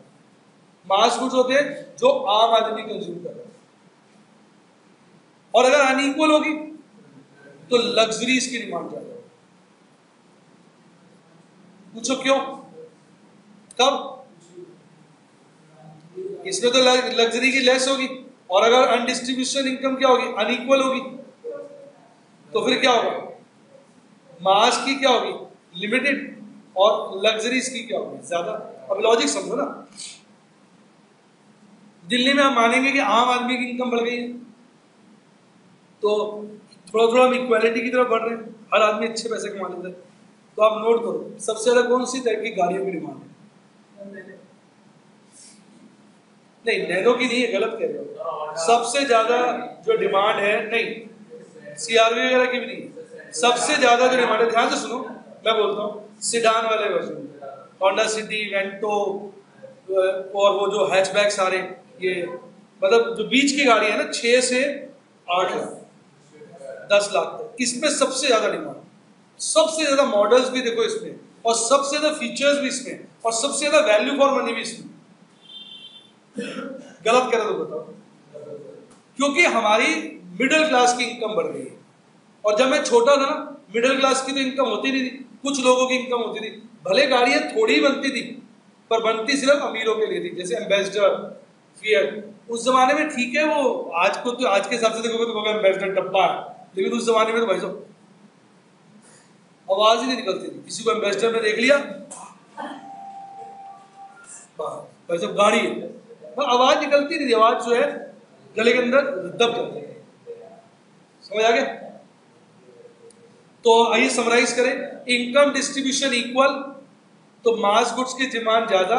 मास गुड्स होते हैं जो आम आदमी कंज्यूम कर रहा है। और अगर अनइक्वल होगी तो लग्जरीज की डिमांड ज्यादा होगी। पूछो क्यों? कब? इसमें तो लग्जरी की लेस होगी, और अगर अनडिस्ट्रीब्यूशन इनकम क्या होगी? अनइक्वल होगी, तो फिर क्या होगा? मास की क्या होगी? लिमिटेड, और लग्जरीज की क्या होगी? ज्यादा। अब लॉजिक समझो ना, दिल्ली में हम मानेंगे कि आम आदमी की इनकम बढ़ गई है, तो थोड़ा थोड़ा हम इक्वालिटी की तरफ बढ़ रहे हैं, हर आदमी अच्छे पैसे कमा लेता है। तो आप नोट करो, सबसे ज्यादा कौन सी टाइप की गाड़ियों की डिमांड है? नहीं, नैनो की नहीं है, गलत कह रहे हो। सबसे ज्यादा जो डिमांड है, नहीं सीआरवी वगैरह की भी नहीं, सबसे ज्यादा जो डिमांड है, ध्यान से सुनो, मैं बोलता हूँ, सिडान वाले वर्जन, होंडा सिटी, वेंटो, और वो जो हैचबैक सारे, ये मतलब जो बीच की गाड़ी है ना, 6 से 8 लाख 10 लाख तक, इसमें सबसे ज्यादा डिमांड, सबसे ज्यादा मॉडल्स भी देखो इसमें, और सबसे ज्यादा फीचर्स भी इसमें, और सबसे ज्यादा वैल्यू फॉर मनी भी इसमें। गलत कह रहे तो बताओ। क्योंकि हमारी मिडिल क्लास की इनकम बढ़ गई है, और जब मैं छोटा था ना, मिडिल क्लास की तो इनकम होती नहीं थी, कुछ लोगों की इनकम होती थी, भले गाड़ियां थोड़ी ही बनती थी पर बनती सिर्फ अमीरों के लिए थी, जैसे एम्बेसडर, फिएट। उस जमाने में ठीक है, वो आज को तो आज के हिसाब से देखोगे तो एम्बेसडर डब्बा है, लेकिन उस जमाने में तो भाई साहब आवाज ही नहीं निकलती थी, किसी को एम्बेसडर में देख लिया भाई साहब गाड़ी है, आवाज निकलती नहीं थी, आवाज जो है गले के अंदर दब जाती है। समझ आ गया? तो आइए समराइज करें, इनकम डिस्ट्रीब्यूशन इक्वल तो मास गुड्स की डिमांड ज्यादा,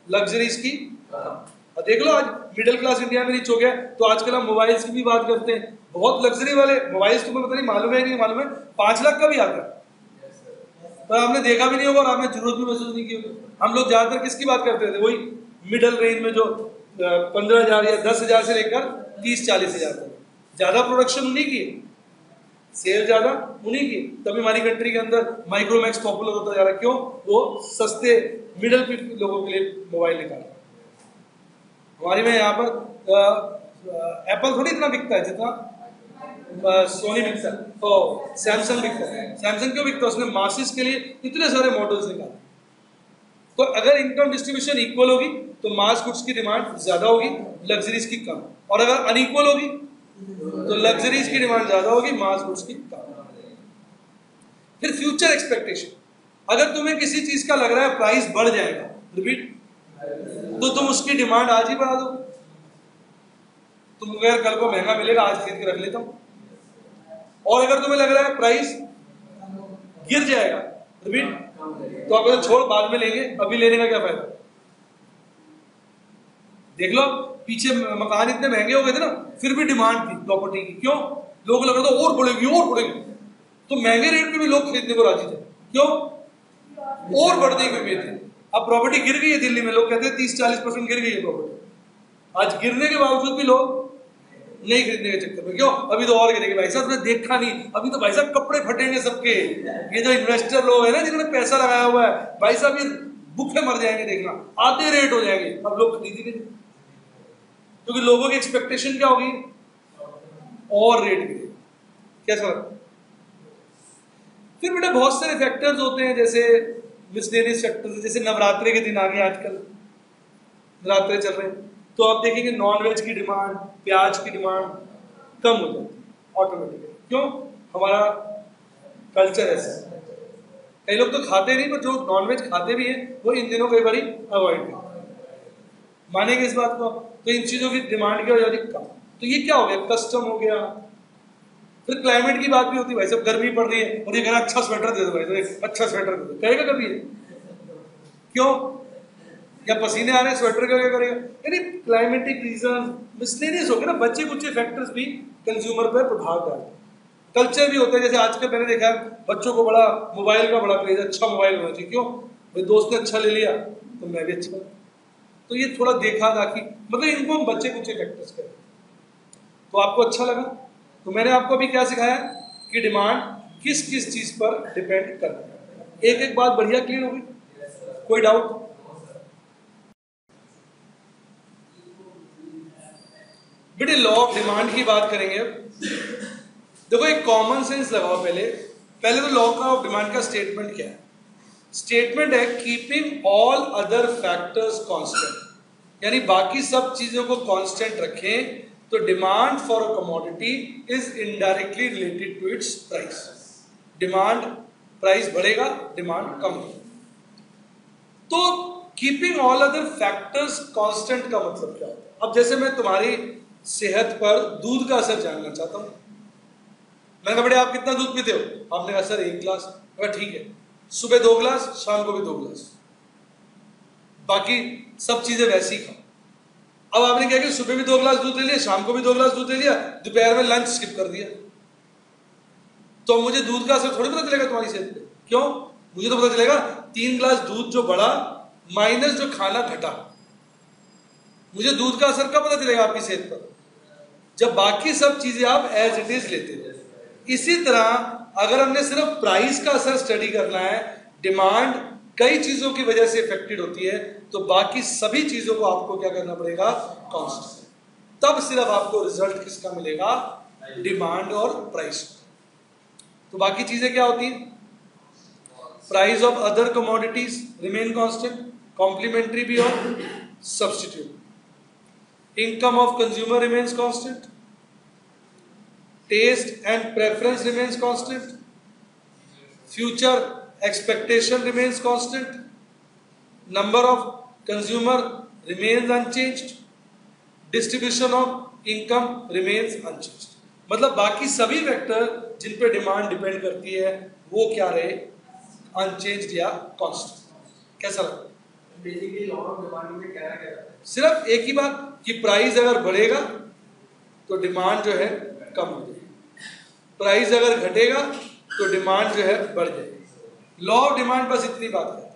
लग्जरीज की। और देख लो आज मिडिल क्लास इंडिया में रीच हो गया, तो आजकल हम मोबाइल्स की भी बात करते हैं, बहुत लग्जरी वाले मोबाइल्स, तुम्हें पता नहीं मालूम है कि नहीं मालूम है, 5 लाख का भी आता है, पर आपने देखा भी नहीं होगा और आपने जरूरत भी महसूस नहीं की होगी। हम लोग ज्यादातर किसकी बात करते थे? वही मिडल रेंज में जो 15,000 या 10,000 से लेकर 30-40,000 तक, ज्यादा प्रोडक्शन उन्हीं की, सेल ज्यादा उन्हीं की, तभी हमारी कंट्री के अंदर माइक्रोमैक्स पॉपुलर होता जा रहा है। क्यों? वो सस्ते मिडिल लोगों के लिए मोबाइल निकाल, हमारी में यहाँ पर एप्पल थोड़ी इतना बिकता है जितना सोनी बिकता है, और सैमसंग बिकता है। सैमसंग क्यों बिकता है? उसने मासिस के लिए इतने सारे मॉडल्स निकाले। तो अगर इनकम डिस्ट्रीब्यूशन इक्वल होगी तो मास गुड्स की डिमांड ज्यादा होगी, लग्जरीज की कम, और अगर अनइक्वल होगी तो लग्जरीज की डिमांड ज्यादा होगी, मास गुड्स की कम। फिर फ्यूचर एक्सपेक्टेशन, अगर तुम्हें किसी चीज का लग रहा है प्राइस बढ़ जाएगा, रिपीट, तो तुम उसकी डिमांड आज ही बढ़ा दो। तुम अगर कल को महंगा मिलेगा, आज खरीद के रख लेता हूं। और अगर तुम्हें लग रहा है प्राइस गिर जाएगा, रिपीट, तो अगर छोड़ बाद में लेंगे, अभी लेने का क्या फायदा? देख लो पीछे मकान इतने महंगे हो गए थे ना, फिर भी डिमांड थी प्रॉपर्टी की। क्यों? लोग लग रहा था और बढ़ेगी और बढ़ेगी, तो महंगे रेट पे भी लोग खरीदने को राजी थे। क्यों? और बढ़ने की उम्मीद थी। अब प्रॉपर्टी गिर गई है दिल्ली में, लोग कहते हैं 30-40% गिर गई है प्रॉपर्टी। आज गिरने के बावजूद भी लोग नहीं खरीदने के चक्कर में। क्यों? अभी तो और गिरेगी। भाई साहब ने देखा नहीं, अभी तो भाई साहब कपड़े फटेंगे सबके। ये जो इन्वेस्टर लोग है ना, जिन्होंने पैसा लगाया हुआ है, भाई साहब ये भूखे मर जाएंगे, देखना आधे रेट हो जाएंगे। अब लोग खरीद नहीं, क्योंकि लोगों की एक्सपेक्टेशन क्या होगी? और रेट गिरे। कैसा लगता? फिर बेटा बहुत सारे फैक्टर्स होते हैं, जैसे मिसलेनियस फैक्टर्स, जैसे नवरात्रे के दिन आ गए, आजकल नवरात्रे चल रहे हैं, तो आप देखेंगे नॉन वेज की डिमांड, प्याज की डिमांड कम हो जाती है ऑटोमेटिकली। क्यों? हमारा कल्चर ऐसा है। कई लोग तो खाते नहीं, पर जो नॉन वेज खाते भी हैं वो इन दिनों कई बार अवॉइड करते हैं। मानेंगे इस बात को आप? तो इन चीजों की डिमांड क्या हो जाती है? कम। तो ये क्या हो गया? कस्टम हो गया। फिर क्लाइमेट की बात भी होती है, भाई साहब गर्मी पड़ रही है और ये कह रहा अच्छा स्वेटर दे दो भाई, तो अच्छा स्वेटर दे दो, कहेगा कभी ये? क्यों? या पसीने आ रहे हैं स्वेटर का क्या करेगा? यानी क्लाइमेटिक रीजन, मिसलेनियस हो गया ना, बच्चे कुछ फैक्टर्स भी कंज्यूमर पर प्रभाव डालते हैं। कल्चर भी होता है, जैसे आजकल मैंने देखा है बच्चों को बड़ा मोबाइल का बड़ा क्रेज, अच्छा मोबाइल होना चाहिए। क्यों भाई? दोस्त ने अच्छा ले लिया तो मैं भी अच्छा। तो ये थोड़ा देखा था कि मतलब इनको हम बच्चे कुछ फैक्टर्स करें। तो आपको अच्छा लगा? तो मैंने आपको अभी क्या सिखाया कि डिमांड किस किस चीज पर डिपेंड करता है। एक एक बात बढ़िया क्लियर हो गई? कोई डाउट? बेटे लॉ ऑफ डिमांड की बात करेंगे अब। देखो एक कॉमन सेंस लगाओ पहले। पहले तो लॉ ऑफ डिमांड का स्टेटमेंट क्या है? स्टेटमेंट है keeping all other factors constant, यानी बाकी सब चीजों को कांस्टेंट रखें तो demand for a commodity is indirectly related to its price. Demand, price बढ़ेगा, डिमांड कम होगा। तो keeping all other factors constant का मतलब क्या होता है? अब जैसे मैं तुम्हारी सेहत पर दूध का असर जानना चाहता हूं। मैंने कहा बेटे आप कितना दूध पीते हो? आपने कहा सर 1 गिलास। मैं ठीक है, सुबह 2 गिलास, शाम को भी 2 गिलास, बाकी सब चीजें वैसी खाओ। अब आपने क्या किया? सुबह भी 2 गिलास दूध ले लिया, शाम को भी 2 गिलास दूध ले लिया, दोपहर में लंच स्किप कर दिया। तो मुझे दूध का असर थोड़ी पता चलेगा तुम्हारी सेहत पे? क्यों? मुझे तो पता चलेगा 3 गिलास दूध जो बढ़ा माइनस जो खाना घटा। मुझे दूध का असर कब पता चलेगा आपकी सेहत पर? जब बाकी सब चीजें आप एज इट इज लेते हो। इसी तरह अगर हमने सिर्फ प्राइस का असर स्टडी करना है, डिमांड कई चीजों की वजह से इफेक्टेड होती है, तो बाकी सभी चीजों को आपको क्या करना पड़ेगा? कांस्टेंट। तब सिर्फ आपको रिजल्ट किसका मिलेगा? डिमांड और प्राइस। तो बाकी चीजें क्या होती हैं? Price of other commodities remain constant, complementary भी और substitute. Income of consumer remains constant, taste and preference remains constant, future expectation remains constant, number of consumer remains unchanged, distribution of income remains unchanged। मतलब बाकी सभी वेक्टर जिन पे डिमांड डिपेंड करती है वो क्या रहे? अनचेंज्ड या कांस्टेंट। कैसा लगा? बेसिकली लॉ ऑफ डिमांड में क्या है? सिर्फ एक ही बात कि प्राइस अगर बढ़ेगा तो डिमांड जो है कम हो जाएगी, प्राइस अगर घटेगा तो डिमांड जो है बढ़ जाएगी। लॉ ऑफ डिमांड बस इतनी बात है।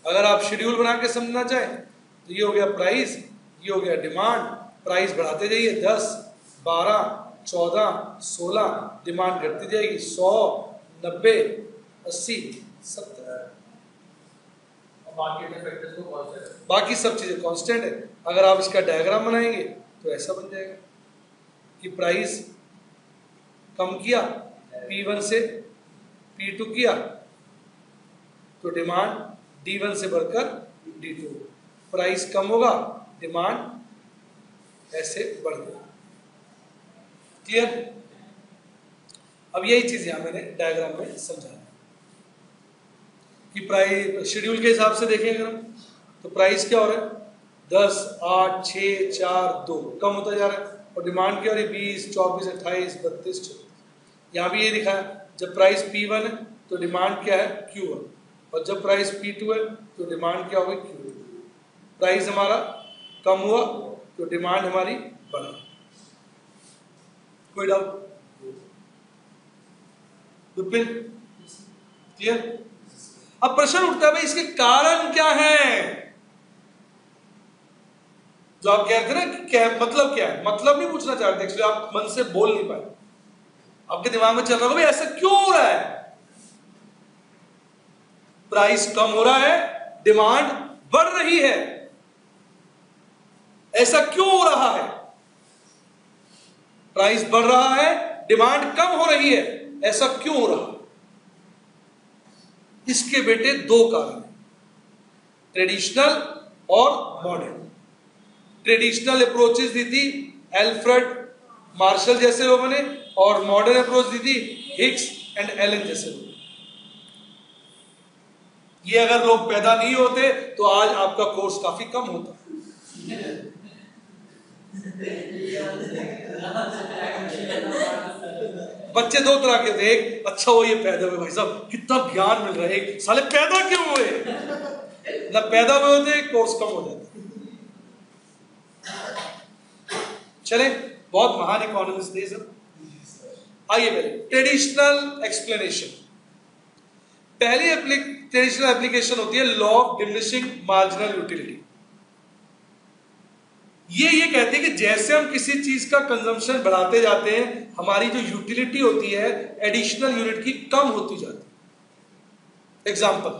अगर आप शेड्यूल बना के समझना चाहें तो ये हो गया प्राइस, ये हो गया डिमांड। प्राइस बढ़ाते जाइए 10, 12, 14, 16, डिमांड घटती जाएगी 100, 90, 80, 70। बाकी सब चीजें कांस्टेंट है। अगर आप इसका डायग्राम बनाएंगे तो ऐसा बन जाएगा कि प्राइस कम किया, P1 से P2 किया, तो डिमांड D1 से बढ़कर D2। प्राइस कम होगा, डिमांड ऐसे बढ़ गई। क्लियर? अब यही चीज यहां मैंने डायग्राम में समझाया कि प्राइस शेड्यूल के हिसाब से देखेंगे हम तो प्राइस क्या हो रहा है? 10, 8, 6, 4, 2 कम होता जा रहा है, और डिमांड क्या हो रही है? 20, 24, 28, 32, 34। यहाँ भी ये दिखा है जब प्राइस P1 है तो डिमांड क्या है? Q1, और जब प्राइस P2 है तो डिमांड क्या होगी? Q2। प्राइस हमारा कम हुआ तो डिमांड हमारी बढ़ी। कोई डाउट? क्लियर? अब प्रश्न उठता है भाई इसके कारण क्या है? जो आप कहते थे ना कि क्या मतलब क्या है, मतलब नहीं पूछना चाहते, एक्चुअली आप मन से बोल नहीं पाए, आपके दिमाग में चल रहा होगा भाई ऐसा क्यों हो रहा है? प्राइस कम हो रहा है, डिमांड बढ़ रही है, ऐसा क्यों हो रहा है? प्राइस बढ़ रहा है, डिमांड कम हो रही है, ऐसा क्यों हो रहा है? इसके बेटे 2 कारण हैं, ट्रेडिशनल और मॉडर्न। ट्रेडिशनल अप्रोचेस दी थी एल्फ्रेड मार्शल जैसे लोगों ने, और मॉडर्न अप्रोच दी थी हिक्स एंड एलन जैसे लोग। ये अगर लोग पैदा नहीं होते तो आज आपका कोर्स काफी कम होता। बच्चे दो तरह के होते हैं, एक अच्छा हो ये पैदा हुए, भाई साहब कितना ज्ञान मिल रहा है, एक साले पैदा क्यों हुए, ना पैदा हुए होते कोर्स कम हो जाता। चले, बहुत महान इकोनॉमिस्ट थे सर। आइए पहले ट्रेडिशनल एक्सप्लेनेशन। पहली ट्रेडिशनल एप्लीकेशन होती है law of diminishing marginal utility. ये कहते हैं कि जैसे हम किसी चीज का कंजम्पशन बढ़ाते जाते हैं, हमारी जो यूटिलिटी होती है एडिशनल यूनिट की कम होती जाती है। एग्जांपल,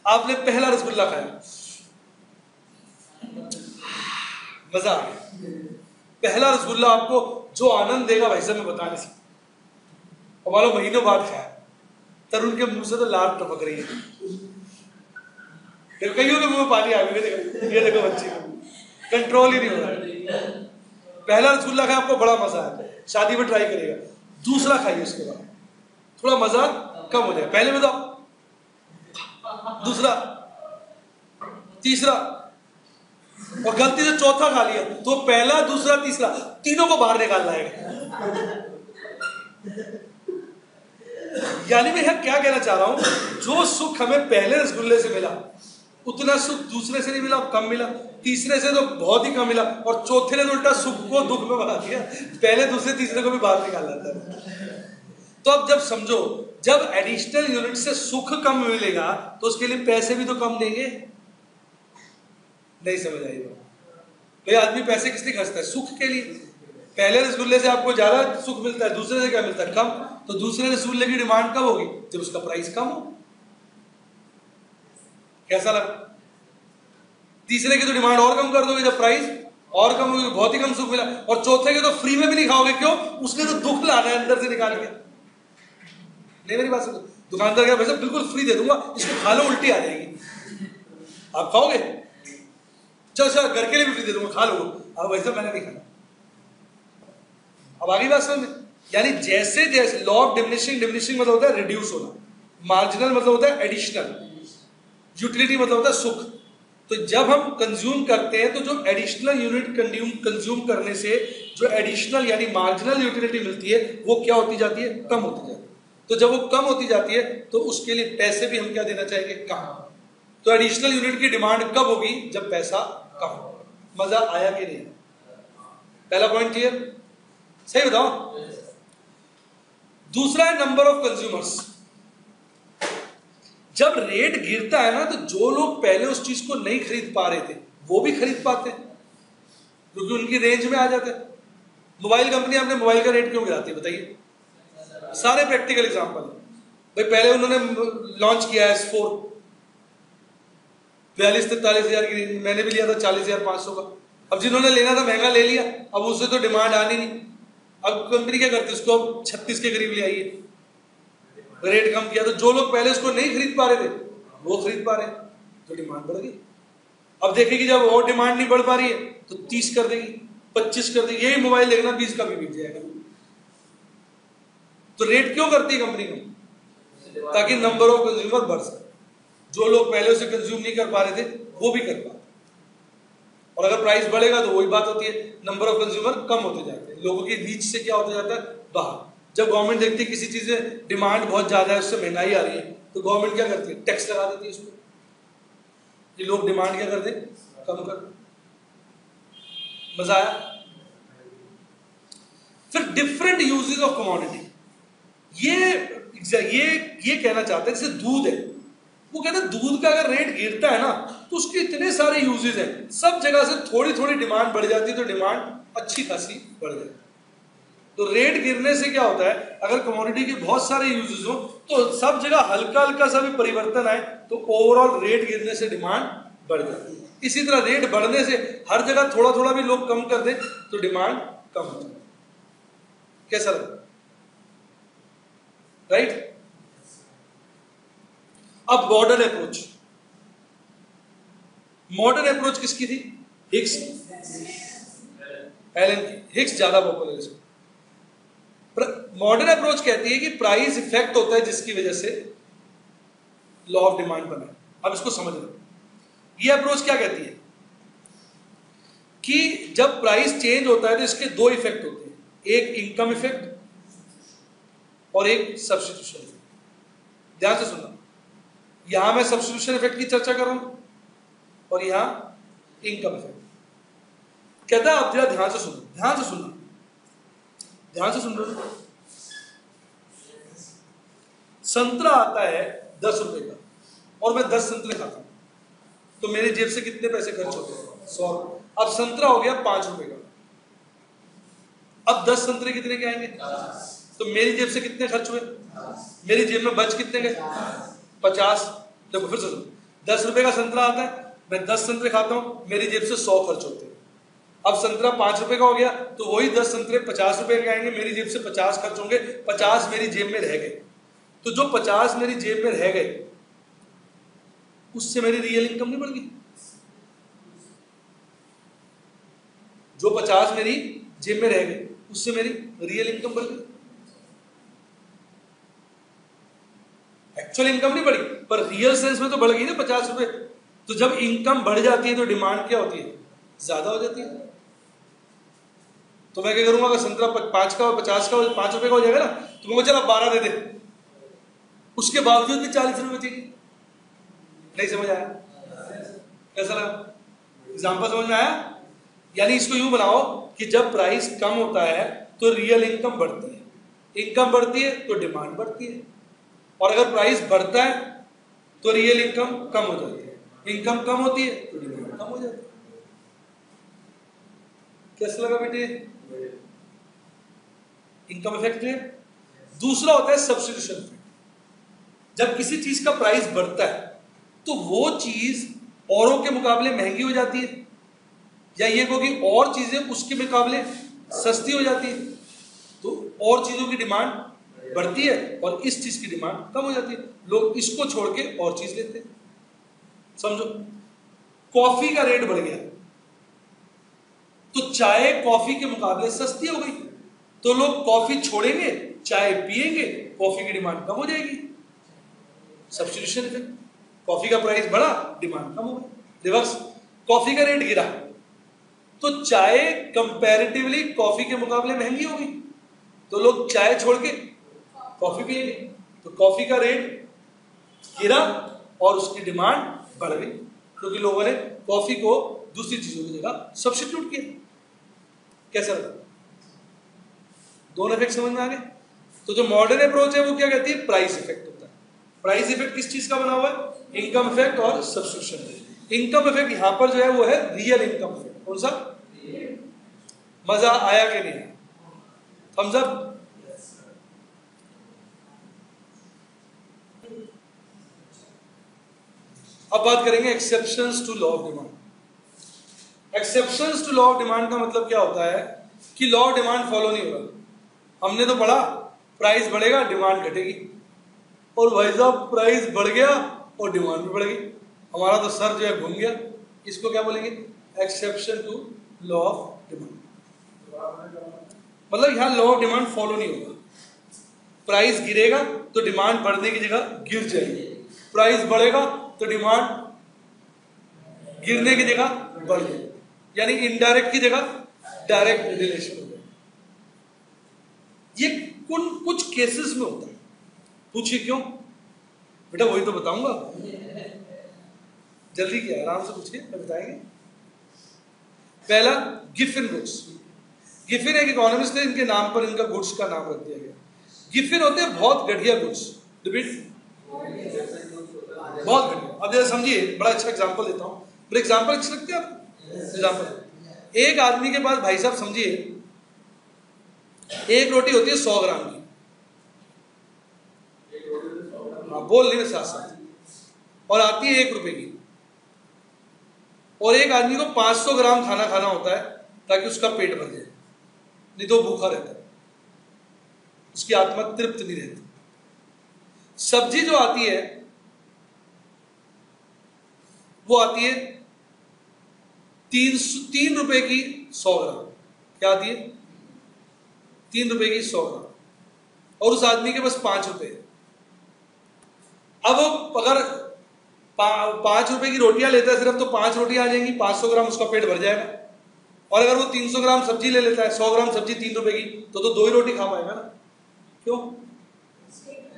आपने पहला रसगुल्ला खाया, मजा आ गया। पहला रसगुल्ला आपको जो आनंद देगा भाई साहब मैं बता नहीं सकता। और महीनों बाद खाया, तरुण के मुंह से तो लार टपक रही है, फिर कईयों के मुंह में पानी आ गया। ये देखो बच्ची को कंट्रोल ही नहीं हो रहा। पहला रसगुल्ला खाया, आपको बड़ा मजा आया, शादी में ट्राई करेगा। दूसरा खाइए, उसके बाद थोड़ा मजा कम हो जाए। पहले में तो दूसरा, तीसरा, और गलती से चौथा खा लिया तो पहला, दूसरा, तीसरा तीनों को बाहर निकाल लाएगा। यानी मैं यह क्या कहना चाह रहा हूं, जो सुख हमें पहले रसगुल्ले से मिला उतना सुख दूसरे से नहीं मिला, कम मिला। तीसरे से तो बहुत ही कम मिला, और चौथे ने तो उल्टा सुख को दुख में बना दिया, पहले दूसरे तीसरे को भी बाहर निकाल लाता है। तो अब जब समझो, जब एडिशनल यूनिट से सुख कम मिलेगा तो उसके लिए पैसे भी तो कम देंगे। नहीं समझ आई बात? भाई आदमी पैसे किस लिए खर्चता है? सुख के लिए। पहले रसगुल्ले से आपको ज्यादा सुख मिलता है, दूसरे से क्या मिलता है? कम। तो दूसरे रसगुल्ले की डिमांड कब होगी? जब उसका प्राइस कम हो। कैसा लगा? तीसरे की तो डिमांड और कम कर दोगे जब प्राइस और कम होगी, बहुत ही कम सुख मिला। और चौथे के तो फ्री में भी नहीं खाओगे, क्यों? उसने तो दुख लाना है अंदर से निकाल के। नहीं मेरी बात सुनो, दुकानदार क्या, भाई बिल्कुल फ्री दे दूंगा, इसको खा लो उल्टी आ जाएगी, आप खाओगे? चलो सर घर के लिए भी फ्री दे दूंगा, खा लो। अब वैसे मैंने नहीं खाना। अब आगे बात समझ में? यानी जैसे जैसे लॉ ऑफ डिमिनिशिंग, डिमिनिशिंग मतलब होता है रिड्यूस होना, मार्जिनल मतलब होता है एडिशनल, यूटिलिटी मतलब होता है सुख। तो जब हम कंज्यूम करते हैं तो जो एडिशनल यूनिट कंज्यूम करने से जो एडिशनल यानी मार्जिनल यूटिलिटी मिलती है वो क्या होती जाती है? कम होती जाती है। तो जब वो कम होती जाती है तो उसके लिए पैसे भी हम क्या देना चाहेंगे? कम। तो एडिशनल यूनिट की डिमांड कब होगी? जब पैसा कम होगा। मजा आया कि नहीं? पहला पॉइंट क्लियर? सही बताओ। दूसरा है नंबर ऑफ कंज्यूमर्स। जब रेट गिरता है ना तो जो लोग पहले उस चीज को नहीं खरीद पा रहे थे वो भी खरीद पाते हैं, क्योंकि उनकी रेंज में आ जाते हैं। मोबाइल कंपनी अपने मोबाइल का रेट क्यों गिराती है बताइए? सारे प्रैक्टिकल एग्जांपल भाई। पहले उन्होंने लॉन्च किया है S4 42-43 हजार की रेंज, मैंने भी लिया था 40,500 का। अब जिन्होंने लेना था महंगा ले लिया, अब उससे तो डिमांड आनी नहीं। अब कंपनी क्या करती है? उसको 36 के करीब ले आई है, रेट कम किया। तो जो लोग पहले उसको नहीं खरीद पा रहे थे वो खरीद पा रहे, तो डिमांड बढ़ गई। अब देखेगी जब और डिमांड नहीं बढ़ पा रही है तो 30 कर देगी, 25 कर देगी। यही मोबाइल देखना 20 का भी बिक जाएगा। तो रेट क्यों करती है कंपनी को? ताकि नंबर ऑफ कंज्यूमर बढ़ सके। जो लोग पहले उसे कंज्यूम नहीं कर पा रहे थे वो भी कर पाते। और अगर प्राइस बढ़ेगा तो वही बात होती है, नंबर ऑफ कंज्यूमर कम होते जाते हैं, लोगों की रीच से क्या होता जाता है? बाहर। जब गवर्नमेंट देखती है किसी चीज में डिमांड बहुत ज्यादा है, उससे महंगाई आ रही है, तो गवर्नमेंट क्या करती है? टैक्स लगा देती है उसमें। ये लोग डिमांड क्या करते? कम कर। मजा आया? फिर डिफरेंट यूजेस ऑफ कमोडिटी। ये कहना चाहते हैं, जैसे दूध है, वो कहते हैं दूध का अगर रेट गिरता है ना तो उसके इतने सारे यूजेस हैं, सब जगह से थोड़ी थोड़ी डिमांड बढ़ जाती है, तो डिमांड अच्छी खासी बढ़ जाती है। तो रेट गिरने से क्या होता है? अगर कमोडिटी के बहुत सारे यूजेस हो तो सब जगह हल्का हल्का सा भी परिवर्तन आए तो ओवरऑल रेट गिरने से डिमांड बढ़ जाती है। इसी तरह रेट बढ़ने से हर जगह थोड़ा थोड़ा भी लोग कम कर दें तो डिमांड कम हो जाती है। कैसा लगा? राइट? अब मॉडर्न अप्रोच। मॉडर्न अप्रोच किसकी थी? हिक्स, एलन की। हिक्स ज्यादा पॉपुलर है। मॉडर्न अप्रोच कहती है कि प्राइस इफेक्ट होता है जिसकी वजह से लॉ ऑफ डिमांड बना है। अब इसको समझ लो। ये अप्रोच क्या कहती है कि जब प्राइस चेंज होता है तो इसके दो इफेक्ट होते हैं, एक इनकम इफेक्ट और एक सब्स्टिट्यूशन इफेक्ट। ध्यान से सुनना, यहां मैं सब्स्टिट्यूशन इफेक्ट की चर्चा कर रहा हूं और यहां इनकम इफेक्ट। कहता है आप जरा ध्यान से सुनो, ध्यान से सुनना, ध्यान से सुन रहे हो। संतरा आता है 10 रुपए का और मैं 10 संतरे खाता हूं, तो मेरी जेब से कितने पैसे खर्च होते हैं? 100। अब संतरा हो गया 5 रुपए का, अब 10 संतरे कितने के आएंगे? तो मेरी जेब से कितने खर्च हुए? मेरी जेब में बच कितने गए? 50। देखो फिर से सुनो, 10 रुपए का संतरा आता है, मैं 10 संतरे खाता हूं, मेरी जेब से 100 खर्च होते हैं। अब संतरा 5 रुपए का हो गया, तो वही 10 संतरे 50 रुपए के आएंगे, मेरी जेब से 50 खर्च होंगे, 50 मेरी जेब में रह गए। तो जो 50 मेरी जेब में रह गए उससे मेरी रियल इनकम नहीं बढ़ गई। जो 50 मेरी जेब में रह गए उससे मेरी रियल इनकम बढ़ गई। एक्चुअल इनकम नहीं बढ़ी पर रियल सेंस में तो बढ़ गई ना 50 रुपए। तो जब इनकम बढ़ जाती है तो डिमांड क्या होती है? ज्यादा हो जाती है। तो मैं क्या करूंगा, अगर संतरा 5 का और 50 का 5 रुपए का हो जाएगा ना, तो मैं चला 12 दे दे, उसके बावजूद भी 40 रुपए बचेगी। नहीं समझ आया? कैसा लगा? एग्जाम्पल समझ में आया? यानी इसको यूं बनाओ कि जब प्राइस कम होता है तो रियल इनकम बढ़ती है, इनकम बढ़ती है तो डिमांड बढ़ती है, और अगर प्राइस बढ़ता है तो रियल इनकम कम हो जाती है, इनकम कम होती है तो डिमांड कम हो जाती है। कैसा लगा बेटे? Income effect clear? दूसरा होता है सब्स्टिट्यूशन इफेक्ट। जब किसी चीज का प्राइस बढ़ता है तो वो चीज औरों के मुकाबले महंगी हो जाती है, या ये को कि और चीजें उसके मुकाबले सस्ती हो जाती है, तो और चीजों की डिमांड बढ़ती है और इस चीज की डिमांड कम हो जाती है। लोग इसको छोड़ के और चीज लेते हैं। समझो, कॉफी का रेट बढ़ गया तो चाय कॉफी के मुकाबले सस्ती हो गई, तो लोग कॉफी छोड़ेंगे, चाय पिएंगे, कॉफी की डिमांड कम हो जाएगी। Substitution effect. कॉफी का प्राइस बढ़ा, डिमांड कम हो गई। रिवर्स, कॉफी का रेट गिरा तो चाय कंपैरेटिवली कॉफी के मुकाबले महंगी हो गई, तो लोग चाय छोड़ के कॉफी पिएंगे, तो कॉफी का रेट गिरा और उसकी डिमांड बढ़ गई, क्योंकि लोगों ने कॉफी को दूसरी चीजों की जगह सब्स्टिट्यूट किया। कैसा लगा? दोनों इफेक्ट समझ में आ गए? तो जो मॉडर्न अप्रोच है वो क्या कहती है? प्राइस इफेक्ट होता है। प्राइस इफेक्ट किस चीज का बना हुआ है? इनकम इफेक्ट और सब्स्टिट्यूशन। इनकम इफेक्ट यहां पर जो है वो है रियल इनकम इफेक्ट। कौन सा? मजा आया कि नहीं? Thumbs up. अब बात करेंगे exceptions to law of demand. Exceptions to law of demand का मतलब क्या होता है कि लॉ ऑफ डिमांड फॉलो नहीं हो रहा। हमने तो पढ़ा प्राइस बढ़ेगा डिमांड घटेगी, और भाई साहब प्राइस बढ़ गया और डिमांड भी बढ़ गई, हमारा तो सर जो है घूम गया। इसको क्या बोलेंगे? Exception to law of demand. मतलब यहां लॉ ऑफ डिमांड फॉलो नहीं होगा। प्राइस गिरेगा तो डिमांड बढ़ने की जगह गिर जाएगी, प्राइस बढ़ेगा तो डिमांड गिरने की जगह बढ़ जाएगी, यानी इनडायरेक्ट की जगह डायरेक्ट रिलेशन हो जाएगा। ये कुछ केसेस में होता है। पूछिए क्यों? बेटा वही तो बताऊंगा, जल्दी क्या, आराम से पूछिए, मैं बताएंगे। पहला, गिफिन गुड्स। गिफिन एक इकोनॉमिस्ट ने इनके नाम पर इनका गुड्स का नाम रख दिया गया। गिफिन होते हैं बहुत घटिया गुड्स। बहुत घटिया। अब जैसे समझिए, बड़ा अच्छा एग्जांपल देता हूं। पर एग्जांपल अच्छे लगते हैं आपको? एग्जांपल, एक आदमी के पास, भाई साहब समझिए, एक रोटी होती है 100 ग्राम की। बोल नहीं साथ साथ, और आती है 1 रुपए की। और एक आदमी को 500 ग्राम खाना खाना होता है ताकि उसका पेट भर जाए, नहीं तो भूखा रहता है, उसकी आत्मा तृप्त नहीं रहती। सब्जी जो आती है वो आती है 3 रुपए की 100 ग्राम। क्या आती है? 3 रुपए की 100 ग्राम, और उस आदमी के पास 5 रुपए है। अब अगर 5 रुपए की रोटियां लेता है सिर्फ, तो 5 रोटियां आ जाएंगी, 500 ग्राम उसका पेट भर जाएगा। और अगर वो 300 ग्राम सब्जी ले लेता है, 100 ग्राम सब्जी 3 रुपए की, तो 2 ही रोटी खा पाएगा ना। क्यों?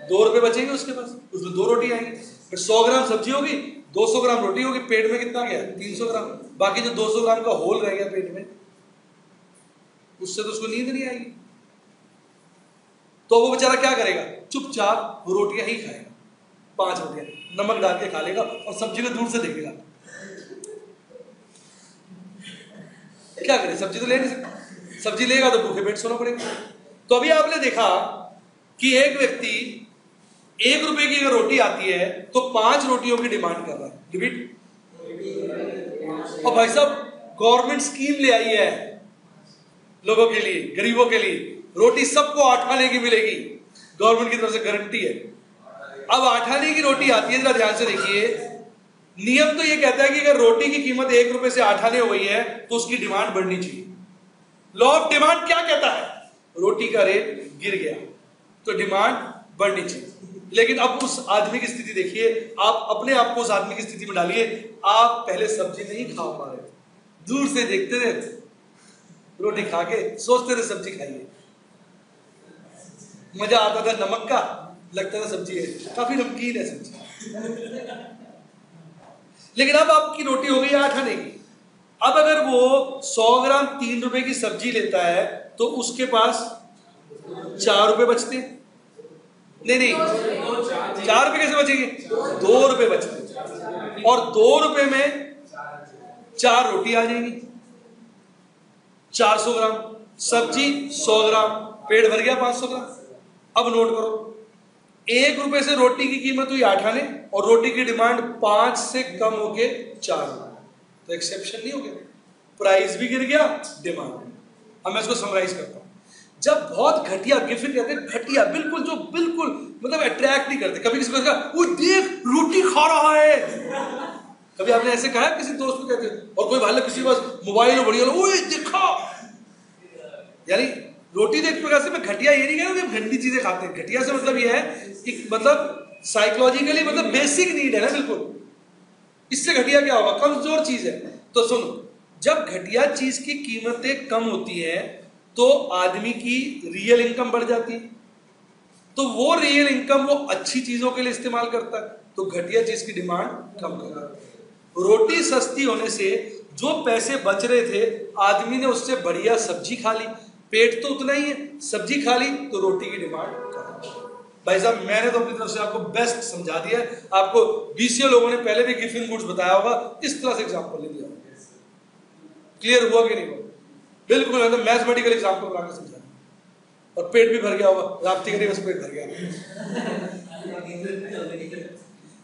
2 रुपए बचेंगे उसके पास, उसमें 2 रोटी आएंगी। फिर 100 ग्राम सब्जी होगी, 200 ग्राम रोटी होगी, पेट में कितना गया? 300 ग्राम। बाकी जो 200 ग्राम का होल रह गया पेट में, उससे तो उसको नींद नहीं आएगी। तो वो बेचारा क्या करेगा? चुपचाप वो रोटियां ही खाएगा, 5 रोटियां नमक डाल के खा लेगा और सब्जी को दूर से देखेगा। क्या करे? सब्जी तो ले नहीं सकता, सब्जी लेगा तो भूखे पेट सोना पड़ेगा। तो अभी आपने देखा कि एक व्यक्ति 1 रुपए की अगर रोटी आती है तो 5 रोटियों की डिमांड कर रहा है। रिपीट। और भाई साहब गवर्नमेंट स्कीम ले आई है लोगों के लिए, गरीबों के लिए, रोटी सबको 8 आने की मिलेगी, गवर्नमेंट की तरफ से गारंटी है। अब 8 आने की रोटी आती है, जरा ध्यान से देखिए। नियम तो ये कहता है कि अगर रोटी की कीमत 1 रुपए से 8 आने हो गई है तो उसकी डिमांड बढ़नी चाहिए। लॉ ऑफ डिमांड क्या कहता है? रोटी का रेट गिर गया तो डिमांड बढ़नी चाहिए। लेकिन अब उस आदमी की स्थिति देखिए, आप अपने आप को उस आदमी की स्थिति में डालिए। आप पहले सब्जी नहीं खा पा रहे थे, दूर से देखते थे, रोटी खा के सोचते थे सब्जी खाइए, मजा आता था नमक का, लगता था सब्जी है, काफी नमकीन है सब्जी। लेकिन अब आपकी रोटी हो गई 8 आने की। अब अगर वो 100 ग्राम 3 रुपए की सब्जी लेता है तो उसके पास 4 रुपए बचते। नहीं, 4 रुपए कैसे बचेंगे? 2 रुपए बचते, और 2 रुपए में 4 रोटी आ जाएंगी। 400 ग्राम सब्जी, 100 ग्राम, पेट भर गया 500 ग्राम। अब नोट करो, 1 रुपए से रोटी की कीमत हुई 8 आने और रोटी की डिमांड 5 से कम होके 4 हो, तो एक्सेप्शन नहीं हो गया, प्राइस भी गिर गया, डिमांड। अब मैं इसको समराइज करता हूं। जब बहुत घटिया गिफ्ट कहते हैं, घटिया बिल्कुल, जो बिल्कुल मतलब अट्रैक्ट नहीं करते। कभी किसी को कहा वो देख रोटी खा रहा है, कभी आपने ऐसे कहा किसी दोस्त को? कहते हैं। और कोई भाई किसी के पास मोबाइल हो बढ़िया, ओए देखा, यानी रोटी तो एक प्रकार से मैं घटिया ये नहीं कह रहा कि गंदी चीजें खाते हैं। घटिया से मतलब ये है कि मतलब साइकोलॉजिकली मतलब बेसिक नीड है ना, बिल्कुल। इससे घटिया क्या होगा? कमजोर चीज है। तो सुनो, जब घटिया चीज की कीमतें कम होती है तो आदमी की रियल इनकम बढ़ जाती है, तो वो रियल इनकम वो अच्छी चीजों के लिए इस्तेमाल करता है, तो घटिया चीज की डिमांड कम करता है। रोटी सस्ती होने से जो पैसे बच रहे थे, आदमी ने उससे बढ़िया सब्जी खा ली, पेट तो उतना ही है, सब्जी खा ली तो रोटी की डिमांड कम। भाई साहब मैंने तो अपनी तरफ से आपको बेस्ट समझा दिया है। आपको बीसीए लोगों ने पहले भी गिफिन गुड्स बताया होगा, इस तरह से एग्जांपल ले दिया। क्लियर हुआ कि नहीं हुआ? बिल्कुल एकदम मैथमेटिकल एग्जांपल बना के समझा, और पेट भी भर गया होगा, राप्ती करी बस पेट भर गया।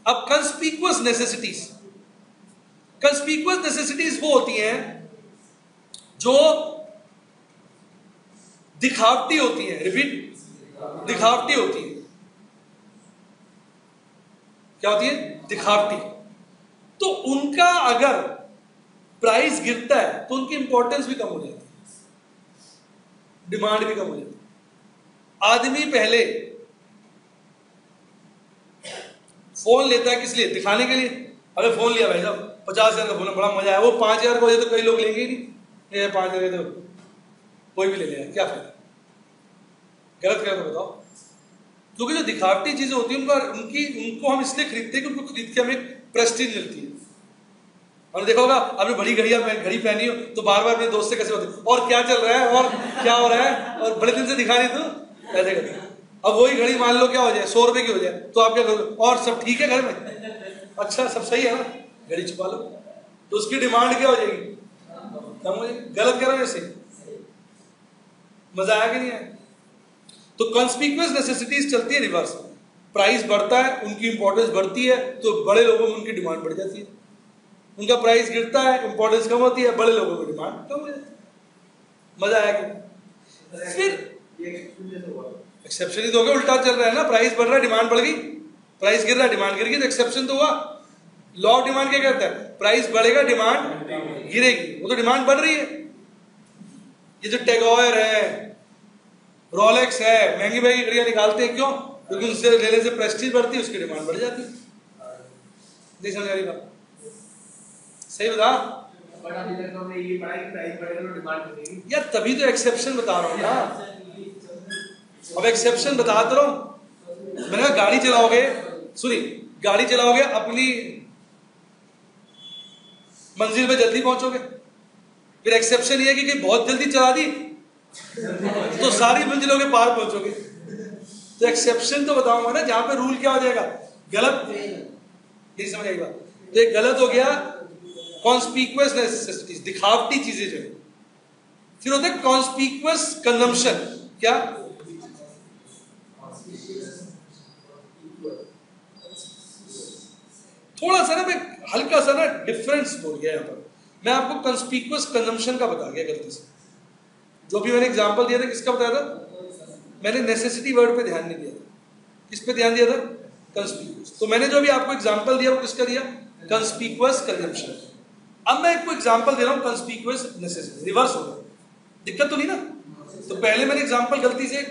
अब कंस्पिकुअस नेसेसिटीज, कंस्पिकुअस नेसेसिटीज वो होती हैं जो दिखावटी होती है। रिपीट, दिखावटी होती है। क्या होती है? दिखावटी। तो उनका अगर प्राइस गिरता है तो उनकी इंपॉर्टेंस भी कम हो जाती है, डिमांड भी कम हो जाती है। आदमी पहले फोन लेता है किस लिए? दिखाने के लिए। अरे फोन लिया भाई साहब 50,000 का फोन, बड़ा मजा आया। वो 5,000 का हो जाए तो कई लोग लेंगे ही नहीं। ये 5,000 तो कोई भी ले लेगा, क्या फायदा? गलत क्या तो बताओ। क्योंकि जो दिखावटी चीजें होती हैं उनको हम इसलिए खरीदते हैं कि उनको खरीद के हमें प्रेस्टीज मिलती है। और देखा होगा आपने बड़ी घड़ी पहनी हो तो बार बार अपने दोस्त से कैसे होते, और क्या चल रहा है, और क्या हो रहा है, और बड़े दिन से दिखा नहीं तो ऐसे करते। अब वही घड़ी मान लो क्या हो जाए, 100 रुपए की हो जाए, तो आप क्या करोगे? और सब ठीक है घर में? अच्छा सब सही है ना, घड़ी छुपा लो, तो उसकी डिमांड क्या हो जाएगी? कम हो जाएगी। गलत कह रहा हूं ऐसे? मजा आया कि नहीं आया? तो कंस्पिकुअस नेसेसिटीज चलती है रिवर्स। प्राइस बढ़ता है, उनकी इंपॉर्टेंस बढ़ती है, तो बड़े लोगों में उनकी डिमांड बढ़ जाती है। उनका प्राइस गिरता है, इंपॉर्टेंस कम होती है, बड़े लोगों की डिमांड कम हो जाती है। मजा आया कि? फिर एक्सेप्शन ही तो हो गया, उल्टा चल रहा है ना। प्राइस बढ़ रहा है, डिमांड बढ़ गई, प्राइस गिर रहा है, डिमांड गिर गई, तो एक्सेप्शन तो हुआ। लॉ ऑफ डिमांड क्या कहता है? प्राइस बढ़ेगा, डिमांड गिरेगी। वो तो डिमांड बढ़ रही है। ये जो टैगोर है, रोलेक्स है, महंगी महंगी घड़ियां निकालते हैं, क्यों? क्योंकि उनसे लेने से प्रेस्टीज बढ़ती है, उसकी डिमांड बढ़ जाती है। नहीं समझ आ रही बात? सही बता? बट अभी तक तो हमने ये पढ़ा कि प्राइस बढ़ेगा तो डिमांड बढ़ेगी यार, तभी तो एक्सेप्शन बता रहा हूँ ना। अब एक्सेप्शन बताता रहा हूँ। मैंने कहा गाड़ी चलाओगे, सुनिए, गाड़ी चलाओगे अपनी मंजिल पे जल्दी पहुंचोगे। फिर एक्सेप्शन ये है कि बहुत जल्दी चला दी तो सारी मंजिलों के पार पहुंचोगे। तो एक्सेप्शन तो बताऊंगा ना, जहां पे रूल क्या हो जाएगा, गलत, ये समझ आएगा। तो एक गलत हो गया कॉन्स्पिक्यूअस नेसेसिटीज, दिखावटी चीजें जो है। फिर होता है कॉन्स्पिक्यूअस कंजम्पशन। क्या? थोड़ा सा ना मैं हल्का सा ना डिफरेंस बोल गया यहाँ पर। मैं आपको कंस्पिक्यूअस कंजम्पशन का बता गया गलती से। जो भी मैंने एग्जांपल दिया था, किसका बताया था? मैंने नेसेसिटी वर्ड पे ध्यान नहीं दिया था। किस पे ध्यान दिया था? कंस्पिक्यूअस। तो मैंने जो भी आपको एग्जांपल दिया वो किसका दिया? कंस्पिक्यूअस कंजम्पशन। अब मैं आपको एग्जांपल दे रहा हूँ कंस्पिक्यूअस नेसेसिटी। रिवर्स हो गया, दिक्कत तो नहीं ना? तो पहले मैंने एग्जांपल गलती से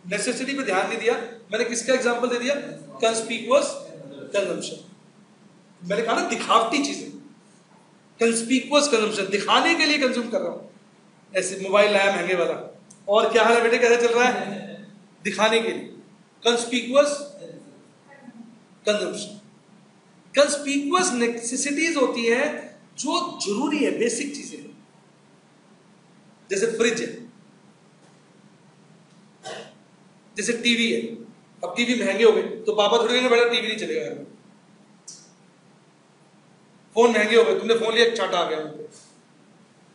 नेसेसिटी पे ध्यान नहीं दिया, मैंने किसका एग्जांपल दे दिया? कंस्पिक्यूअस कंजम्पशन। मैंने कहा ना दिखावटी चीजें, कंस्पिक्यूअस कंजम्पशन, दिखाने के लिए कंज्यूम कर रहा हूं। ऐसे मोबाइल लाया महंगे वाला, और क्या हाल है बेटे, कैसे चल रहा है? दिखाने के लिए, कंस्पिक्यूअस कंजम्पशन। कंस्पिक्यूअस नेसेसिटीज होती है जो जरूरी है, बेसिक चीजें, जैसे फ्रिज है, जैसे टीवी है। अब टीवी महंगे हो गए तो पापा थोड़ी कहने बेटा टीवी नहीं चलेगा घर में। फोन महंगे हो गए, तुमने फोन लिया, चाटा आ गया मुझ पे,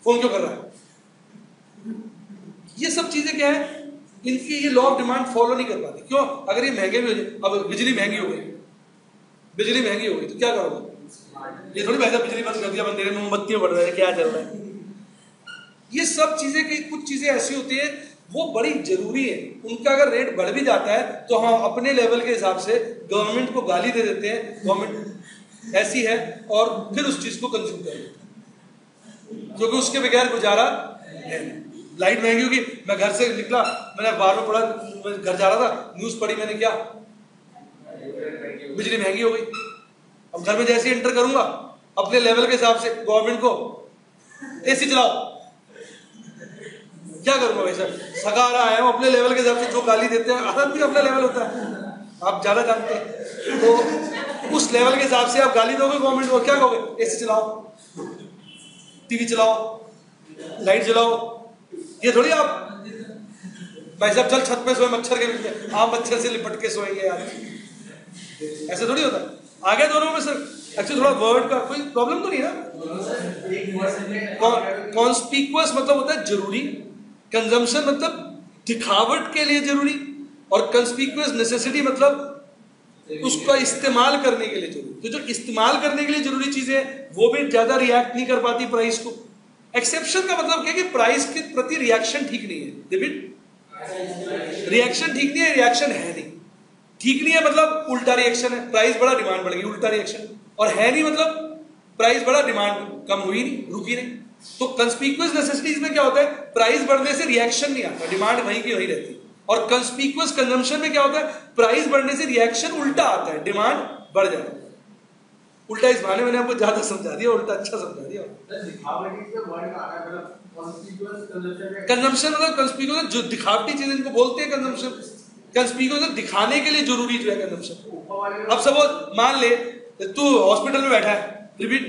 फोन क्यों कर रहा है? ये सब चीजें क्या है, इनकी ये लॉ ऑफ डिमांड फॉलो नहीं कर पाती। क्यों? अगर ये महंगे भी हो जाए, अब बिजली महंगी हो गई, बिजली महंगी हो गई तो क्या करोगे? ये थोड़ी भाई बिजली बंद कर दिया, बंदे में मोमबत्तियां बढ़ रहा है, क्या चल रहा है? ये सब चीजें की कुछ चीजें ऐसी होती है वो बड़ी जरूरी है, उनका अगर रेट बढ़ भी जाता है तो हम अपने लेवल के हिसाब से गवर्नमेंट को गाली दे देते हैं, गवर्नमेंट ऐसी है, और फिर उस चीज को कंज्यूम कर लेते हैं, क्योंकि उसके बगैर गुजारा है। लाइट महंगी होगी, मैं घर से निकला, मैंने बाहर में पढ़ा, मैं घर जा रहा था, न्यूज पढ़ी मैंने, क्या बिजली महंगी हो गई। अब घर में जैसे एंटर करूंगा अपने लेवल के हिसाब से गवर्नमेंट को एसी चलाओ, क्या करूंगा भाई साहब? सगारा आया हूं, अपने लेवल के हिसाब से जो गाली देते हैं, आदत भी अपना लेवल होता है, आप ज्यादा जानते हैं, तो उस लेवल के हिसाब से आप गाली दोगे गवर्नमेंट को, क्या कहोगे? एसी चलाओ, टीवी चलाओ, लाइट जलाओ। ये थोड़ी आप भाई साहब चल छत पे सोए मच्छर के बीच में, आप मच्छर से लिपट के सोएंगे यार, ऐसे थोड़ी होता है। आगे दोनों में सर एक्चुअली थोड़ा वर्ड का कोई प्रॉब्लम तो नहीं है ना। कॉन्स्पिक्यूअस मतलब होता है जरूरी, कंजम्पशन मतलब दिखावट के लिए जरूरी, और कंस्पिक्यूअस नेसेसिटी मतलब उसका इस्तेमाल करने के लिए जरूरी। तो जो इस्तेमाल करने के लिए जरूरी चीजें वो भी ज्यादा रिएक्ट नहीं कर पाती प्राइस को। एक्सेप्शन का मतलब क्या है कि प्राइस के प्रति रिएक्शन ठीक नहीं है। रिएक्शन ठीक नहीं है, रिएक्शन है नहीं, ठीक नहीं है मतलब उल्टा रिएक्शन है, प्राइस बढ़ा डिमांड बढ़ गई, उल्टा रिएक्शन, और है नहीं मतलब प्राइस बढ़ा डिमांड कम हुई नहीं, रुकी नहीं। तो कंस्पिक्यूअस नेसेसिटीज में क्या होता है, प्राइस बढ़ने से रिएक्शन नहीं आता, डिमांड वहीं की वहीं रहती है। और कंस्पिक्यूअस कंजम्पशन में क्या होता है, प्राइस बढ़ने से रिएक्शन उल्टा आता है, डिमांड बढ़ जाता है। उल्टा इस बहाने मैंने आपको ज्यादा समझा दिया, उल्टा अच्छा समझा दिया। कंजम्पशन मतलब कंस्पिक्यूअस जो दिखावटी चीज इनको बोलते हैं कंजम्पशन। कंस्पिक्यूअस दिखाने के लिए जरूरी जो है कंजम्पशन। अब सपोज मान ले तू हॉस्पिटल में बैठा है, रिपीट,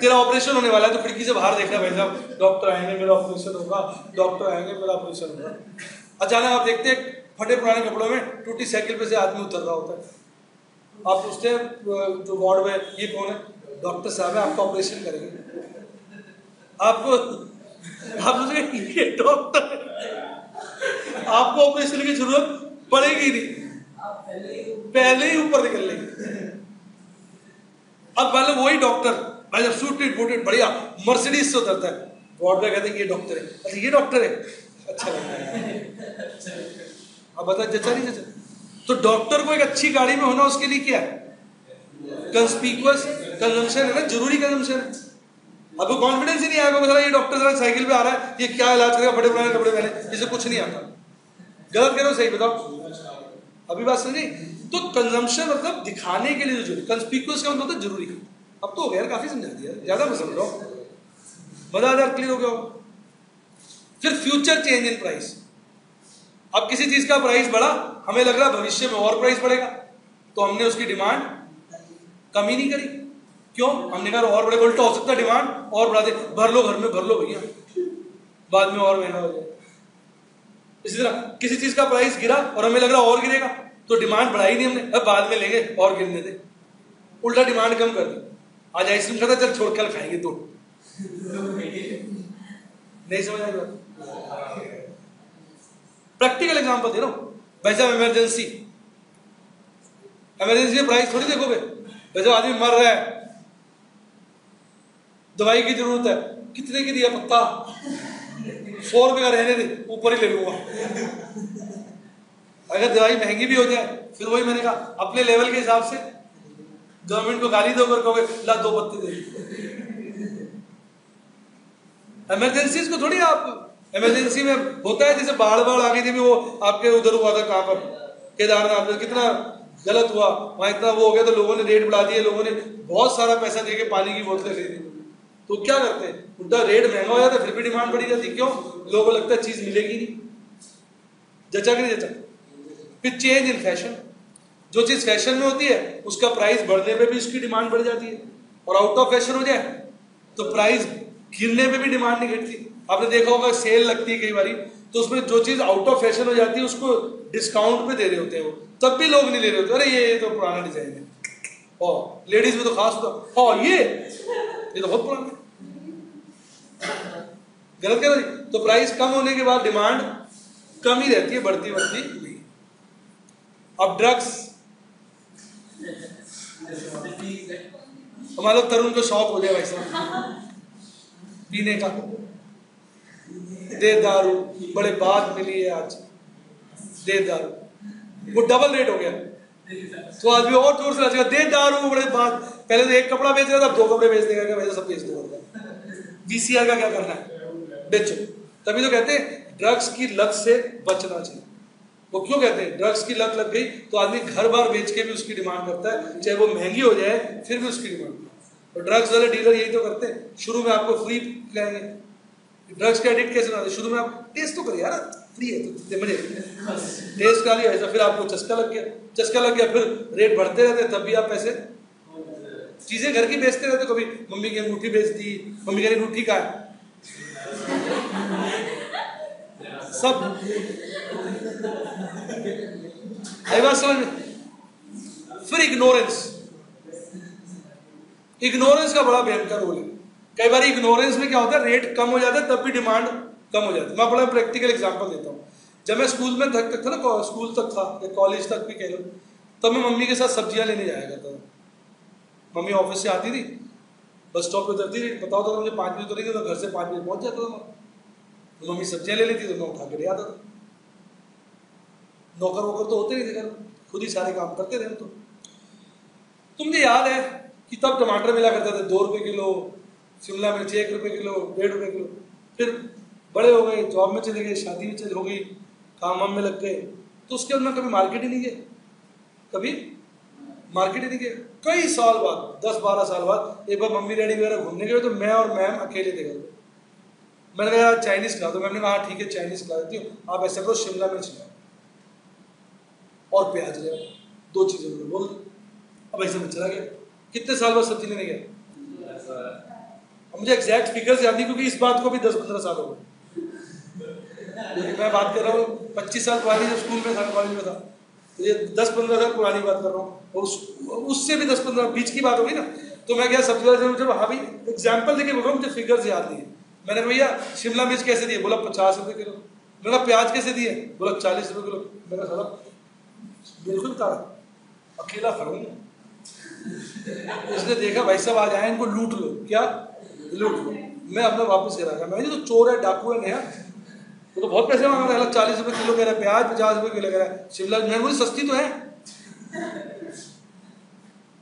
तेरा ऑपरेशन होने वाला है, तो खिड़की से बाहर देखना भाई साहब डॉक्टर आएंगे मेरा ऑपरेशन होगा, डॉक्टर आएंगे मेरा ऑपरेशन होगा। अचानक आप देखते हैं फटे पुराने कपड़ों में टूटी साइकिल पे से आदमी उतर रहा होता है। आप पूछते हैं जो वार्ड में, ये कौन है? डॉक्टर साहब है, आपका ऑपरेशन करेंगे। आपको आप सोचेंगे ये डॉक्टर है, आपको ऑपरेशन की जरूरत पड़ेगी नहीं, पहले ही ऊपर निकल लेंगे। अब पहले वही डॉक्टर भाई जब सूटेड बूटेड बढ़िया मर्सिडीज से उतरता है, वार्ड में कहते हैं ये डॉक्टर है, अच्छा ये डॉक्टर है, अच्छा लगता है। अब बता जचा नहीं जचा? तो डॉक्टर को एक अच्छी गाड़ी में होना उसके लिए क्या है? कंस्पिक्यूअस कंजम्पशन है ना, जरूरी कंजम्पशन है। अब कॉन्फिडेंस ही नहीं आएगा, मतलब ये डॉक्टर जरा साइकिल पे आ रहा है, ये क्या इलाज करेगा, बड़े पुराने कपड़े पहने, इसे कुछ नहीं आता। गलत कह रहे हो सही बताओ, अभी बात समझी? तो कंजम्पशन मतलब दिखाने के लिए जरूरी, कंस्पिक्यूअस का मतलब जरूरी। अब तो हो गया, काफी समझा दिया, ज्यादा मत समझो। मजा आ क्लियर हो गया होगा। फिर फ्यूचर चेंज इन प्राइस। अब किसी चीज का प्राइस बढ़ा, हमें लग रहा भविष्य में और प्राइस बढ़ेगा, तो हमने उसकी डिमांड कमी नहीं करी। क्यों? हमने कहा और बड़े, उल्टा हो सकता है डिमांड और बढ़ा दे, भर लो घर में, भर लो भैया, बाद में और महंगा हो जाए। इसी तरह किसी चीज का प्राइस गिरा और हमें लग रहा और गिरेगा, तो डिमांड बढ़ाई नहीं हमने, अब बाद में लेंगे और गिरने दे, उल्टा डिमांड कम कर दी। आज आइसक्रीम खाता, चल छोड़, कल खाएंगे तो नहीं समझ आएगा। प्रैक्टिकल एग्जांपल दे रहा हूं। वैसे इमरजेंसी में प्राइस थोड़ी देखोगे। वैसे आदमी मर रहा है, दवाई की जरूरत है, कितने की दिया पत्ता, 100 रुपए का रहने दे, ऊपर ही ले लूंगा। अगर दवाई महंगी भी हो जाए, फिर वही मैंने कहा अपने लेवल के हिसाब से गवर्नमेंट को गाली दोगे, कहोगे ला 2 पत्ते दे। इमरजेंसीज को थोड़ी आप, इमरजेंसी में होता है जैसे बाढ़ आ गई थी, भी वो आपके उधर हुआ था, कहां पर, केदारनाथ में, कितना गलत हुआ वहां, इतना वो हो गया तो लोगों ने रेट बढ़ा दिए, लोगों ने बहुत सारा पैसा देके पानी की बोतलें खरीदी। तो क्या करते हैं, उल्टा रेट महंगा हो जाता है, फिर भी डिमांड बढ़ी जाती। क्यों? लोगों को लगता है चीज मिलेगी नहीं। जचा कि नहीं जचा? फिर चेंज इन फैशन। जो चीज फैशन में होती है उसका प्राइस बढ़ने पे भी उसकी डिमांड बढ़ जाती है, और आउट ऑफ फैशन हो जाए तो प्राइस गिरने पे भी डिमांड नहीं घटती। आपने देखा होगा सेल लगती है कई बारी, तो उसमें जो चीज आउट ऑफ फैशन हो जाती है उसको डिस्काउंट पे दे रहे होते हैं वो, तब भी लोग नहीं ले रहे होते, अरे ये तो पुराना डिजाइन है, और लेडीज में तो खास होता, हाँ ये तो बहुत पुराना है। गलत क्या? तो प्राइस कम होने के बाद डिमांड कम ही रहती है, बढ़ती बढ़ती नहीं। अब ड्रग्स, हमारे तरुण को शौक हो जाए भाई साहब पीने का, दे दारू, बड़े बात मिली है आज, दे दारू, वो डबल रेट हो गया, तो आदमी और जोर से लगा दे दारू, बड़े बात। पहले तो एक कपड़ा बेच रहा था, 2 कपड़े बेच देगा, वैसे सब बेच देगा। VCR का क्या करना है, बेचो। तभी तो कहते हैं ड्रग्स की लत से बचना चाहिए। वो क्यों कहते हैं, ड्रग्स की लत लग गई तो आदमी घर बार बेच के भी उसकी डिमांड करता है, चाहे वो महंगी हो जाए फिर भी उसकी डिमांड। और ड्रग्स वाले डीलर यही तो करते हैं, शुरू में आपको फ्री खिलाएंगे। ड्रग्स के एडिक्ट कैसे होते, शुरू में आप टेस्ट तो करिए यार, फ्री है तो मजे, टेस्ट कर लिया ऐसा, फिर आपको चस्का लग गया, फिर रेट बढ़ते रहते, तब भी आप पैसे, चीजें घर की बेचते रहते। कभी मम्मी की अंगूठी बेच दी, मम्मी कह रही अंगूठी का है, सब आई बात समझ में। फिर इग्नोरेंस का बड़ा भयंकर रोल है। कई बार इग्नोरेंस में क्या होता है, रेट कम हो जाता है तब भी डिमांड कम हो जाती है। मैं बड़ा प्रैक्टिकल एग्जांपल देता हूँ। जब मैं स्कूल में तक था ना, स्कूल तक था या कॉलेज तक भी कह लो, तब मैं मम्मी के साथ सब्जियां लेने जाया करता था। मम्मी ऑफिस से आती थी, बस स्टॉप पे उतरती थी, बताओ तो मुझे 5 बजे उतरेगी, तो घर से 5 बजे पहुंच जाता था। तो मम्मी सब्जियां ले लेती तो मैं उठा के ले आता था। नौकर वोकर तो होते नहीं थे घर, खुद ही सारे काम करते थे। तो मुझे याद है कि तब टमाटर मिला करते थे 2 रुपये किलो, शिमला मिर्च 1 रुपये किलो, 1.5 रुपये किलो। फिर बड़े हो गए, जॉब में चले गए, शादी में हो गई, काम वाम में लग गए, तो उसके बाद मैं कभी मार्केट ही नहीं गए, कभी मार्केट ही नहीं गए। कई साल बाद, 10-12 साल बाद एक बार मम्मी डैडी वगैरह घूमने गए, तो मैं और मैम अकेले थे घर। मैंने कहा यार चाइनीज खिला दो, मैम ने कहा ठीक है चाइनीज खिला देती हूँ, आप ऐसा करो शिमला मिर्च लाओ और प्याज ले, 2 चीजें बोल। अब ऐसे में चला गया। कितने साल बाद सब्जी लेने गया, अब मुझे एग्जैक्ट फिगर्स याद नहीं, क्योंकि इस बात को भी 10-15 साल हो गए। मैं बात कर रहा हूँ 25 साल पुरानी, जब स्कूल में था, कॉलेज में था, तो ये 10-15 साल पुरानी बात कर रहा हूँ, और उससे भी 10-15 बीच की बात होगी ना। तो मैं क्या सब्जी वाले से, हाँ भाई एग्जाम्पल देके बोल रहा हूँ, मुझे फिगर्स याद नहीं है। मैंने भैया शिमला मिर्च कैसे दिए, बोला 50 रुपये किलो। मैंने प्याज कैसे दिए, बोला 40 रुपये किलो। मैंने साला बिल्कुल तारा अकेला खड़ा हूँ। उसने देखा भाई साहब आ जाए, इनको लूट लो, क्या लूट लो। मैं अपना वापस करा, मैं तो चोर है, डाकू है नया, वो तो बहुत पैसे मांग रहा है। 40 रुपये किलो कह रहा है प्याज, 50 रुपये किलो कह रहा है शिमला मिर्च। मुझे सस्ती तो है,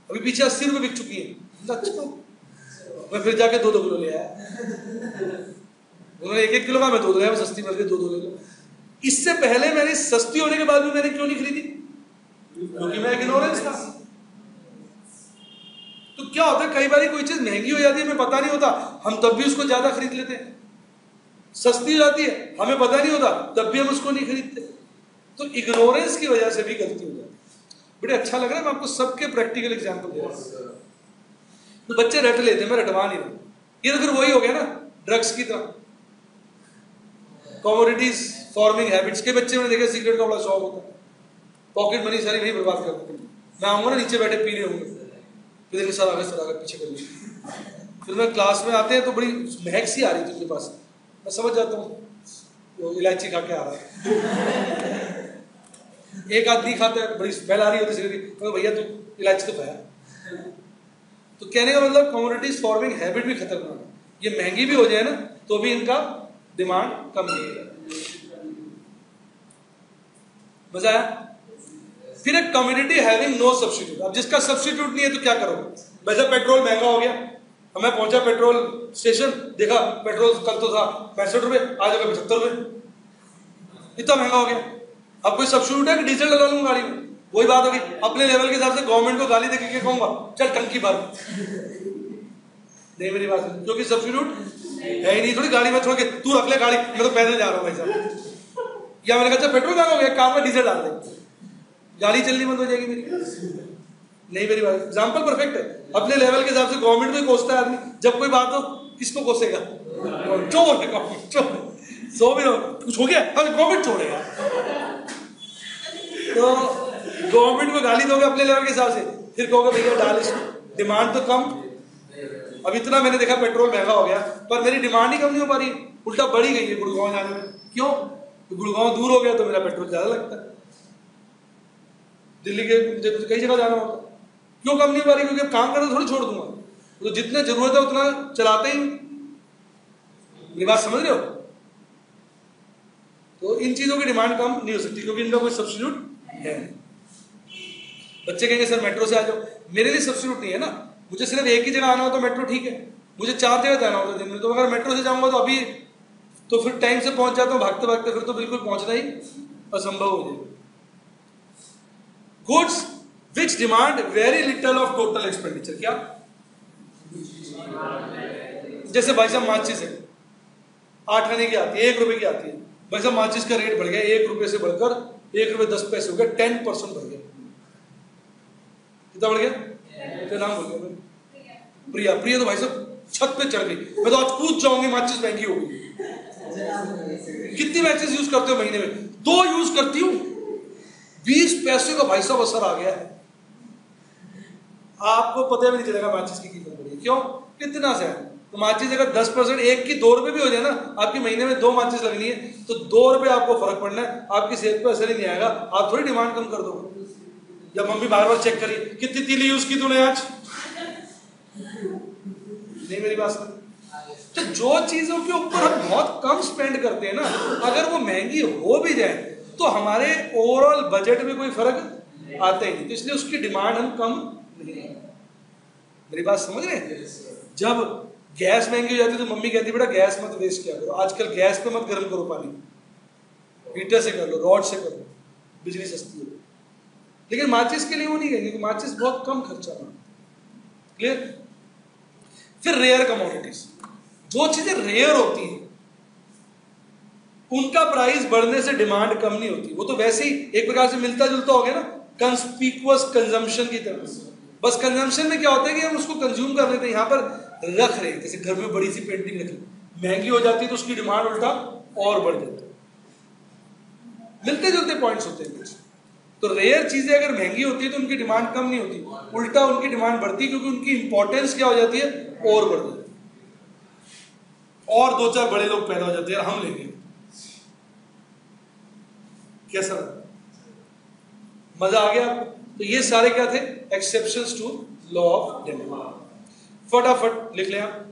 अभी पीछे 80 रुपये बिक चुकी है। अच्छा, मैं फिर जाके 2-2 किलो ले आया। उन्होंने 1-1 किलो का, मैं 2-2 ले, सस्ती मिल गई 2-2 ले लो। इससे पहले मैंने सस्ती होने के बाद भी मैंने क्यों नहीं खरीदी, क्योंकि मैं इग्नोरेंस था। तो क्या होता है, कई बार कोई चीज महंगी हो जाती है, हमें पता नहीं होता, हम तब भी उसको ज्यादा खरीद लेते हैं। सस्ती हो जाती है, हमें पता नहीं होता, तब भी हम उसको नहीं खरीदते। तो इग्नोरेंस की वजह से भी गलती हो जाती है। बड़े अच्छा लग रहा है, मैं आपको सबके प्रैक्टिकल एग्जाम्पल दे रहा हूं। तो बच्चे रट लेते हैं, मैं रटवा नहीं रहा। ये तो फिर वही हो गया ना ड्रग्स की तरह, कमोडिटीज फॉर्मिंग हैबिट्स के बच्चे मैंने देखे, सिगरेट का बड़ा शौक होता है, पॉकेट मनी सारी वही बर्बाद कर देते हैं। मैं आऊंगा ना, नीचे बैठे पी रहे होंगे, फिर सर आगे पीछे कर लीजिए, फिर मैं क्लास में आते हैं तो बड़ी महक सी आ रही थी उनके पास, मैं समझ जाता हूँ इलायची खा के आ रहा है। एक आदमी खाता है, बड़ी स्मेल आ रही होती सिगरेट की, भैया तू इलायची तो खाया। तो कहने का मतलब कमोडिटीज फॉर्मिंग हैबिट भी खतरनाक है। ये महंगी भी हो जाए ना तो भी इनका डिमांड कम नहीं है। मजा आया? फिर एक कम्युनिटी हैविंग नो सब्स्टिट्यूट। अब जिसका सब्स्टिट्यूट नहीं है तो क्या करोगे? वैसे पेट्रोल महंगा हो गया, हमें पहुंचा पेट्रोल स्टेशन, देखा पेट्रोल कल तो था 65 रुपए, आज होगा 75 रुपए, इतना महंगा हो गया। अब कोई सब्स्टिट्यूट है कि डीजल डलवा लूंगा गाड़ी में? वही बात होगी, अपने लेवल के हिसाब से गवर्नमेंट को गाली देके कहूंगा चल टंकी भर। नहीं मेरी बात, क्योंकि सब्स्टिट्यूट है ही नहीं। थोड़ी गाड़ी में छोड़ के तू रख ले गाड़ी, मैं तो पैदल जा रहा हूँ भाई साहब। या मैंने कहा पेट्रोल महंगा हो गया, कार में डीजल डाल दे, गाड़ी चलनी बंद हो जाएगी मेरी। नहीं मेरी बात, एग्जाम्पल परफेक्ट है। अपने लेवल के हिसाब से गवर्नमेंट को ही कोसता है आदमी, जब कोई बात हो किसको कोसेगा? चोर है, चोर। सो भी कुछ हो गया, गवर्नमेंट चोर है। तो गवर्नमेंट को गाली दोगे अपने लेवल के हिसाब से, फिर कहोगे भैया डाल इसमें, डिमांड तो कम। अब इतना मैंने देखा पेट्रोल महंगा हो गया, पर मेरी डिमांड ही कम नहीं हो पा रही, उल्टा बढ़ी गई है गुड़गांव जाने में। क्यों? तो गुड़गांव दूर हो गया तो मेरा पेट्रोल ज्यादा लगता है। दिल्ली के मुझे कई जगह जाना होता, क्यों कम नहीं हो पा रही? क्योंकि अब काम करना थोड़ी छोड़ दूंगा, तो जितना जरूरत है उतना चलाते ही। मेरी बात समझ रहे हो? तो इन चीजों की डिमांड कम नहीं हो सकती क्योंकि इनका कोई सब्स्टिट्यूट है नहीं। बच्चे कहेंगे सर मेट्रो से आ जाओ, मेरे लिए सब्स्टिट्यूट नहीं है ना। मुझे सिर्फ एक ही जगह आना हो तो मेट्रो ठीक है, मुझे 4 जगह जाना होता है दिन में, तो अगर मेट्रो से जाऊंगा तो अभी तो फिर टाइम से पहुंच जाता हूँ भागते भागते, फिर तो बिल्कुल पहुंचना ही असंभव हो जाएगा। Goods which demand very little of total expenditure. क्या? जैसे भाई साहब माचिस है, 8 आने की आती है, 1 रुपए की आती है। भाई साहब माचिस का रेट बढ़ गया, 1 रुपए से बढ़कर 1 रुपए 10 पैसे हो गया, 10% बढ़ गया। कितना बढ़ गया? क्या नाम बोल गया? प्रिया। प्रिया तो भाई साहब छत पे चढ़ गई, मैं तो आज कूद जाऊंगी, माचिस महंगी हो गई। कितनी मैचेस यूज करते हो महीने में? 2 यूज करती हूँ, 20 पैसे का भाई साहब असर आ गया है। आपको पता भी नहीं चलेगा माचिस की कीमत बढ़ी। क्यों? कितना से है? तो माचिस अगर 10% एक की 2 रुपए भी हो जाए ना, आपकी महीने में 2 माचिस लगनी है तो 2 रुपए आपको फर्क पड़ना है, आपकी सेहत पर असर ही नहीं आएगा। आप थोड़ी डिमांड कम कर दोगे। जब मम्मी बार बार चेक करी कितनी तीली यूज की तूने आज, नहीं मेरी बात समझ? तो जो चीजों के ऊपर हम बहुत कम स्पेंड करते हैं ना, अगर वो महंगी हो भी जाए तो हमारे ओवरऑल बजट में कोई फर्क आता ही नहीं, तो इसलिए उसकी डिमांड हम कम नहीं। मेरी बात समझ रहे हैं? जब गैस महंगी हो जाती है तो मम्मी कहती है बेटा गैस मत वेस्ट किया करो, आजकल गैस पे मत गर्म करो पानी, हीटर से कर लो, रॉड से कर लो, बिजली सस्ती हो। लेकिन माचिस के लिए वो नहीं कहेंगे, माचिस बहुत कम खर्चा है। क्लियर? फिर रेयर कमोडिटीज, जो चीजें रेयर होती हैं उनका प्राइस बढ़ने से डिमांड कम नहीं होती, वो तो वैसे ही एक प्रकार से मिलता जुलता हो गया ना, कंस्पिकुअस कंजम्पशन की तरह। बस कंजम्पशन में क्या होता है कि हम उसको कंज्यूम कर लेते हैं, यहाँ पर रख रहे हैं। जैसे घर में बड़ी सी पेंटिंग रखी, महंगी हो जाती है तो उसकी डिमांड उल्टा और बढ़ जाती है। मिलते जुलते पॉइंट्स होते हैं कुछ। तो रेयर चीजें अगर महंगी होती है तो उनकी डिमांड कम नहीं होती, उल्टा उनकी डिमांड बढ़ती है, क्योंकि उनकी इंपॉर्टेंस क्या हो जाती है? और बढ़ जाती है, और 2-4 बड़े लोग पैदा हो जाते हैं, हम लेंगे। कैसा मजा आ गया? तो ये सारे क्या थे? Exceptions to law of demand. फटाफट लिख लें आप।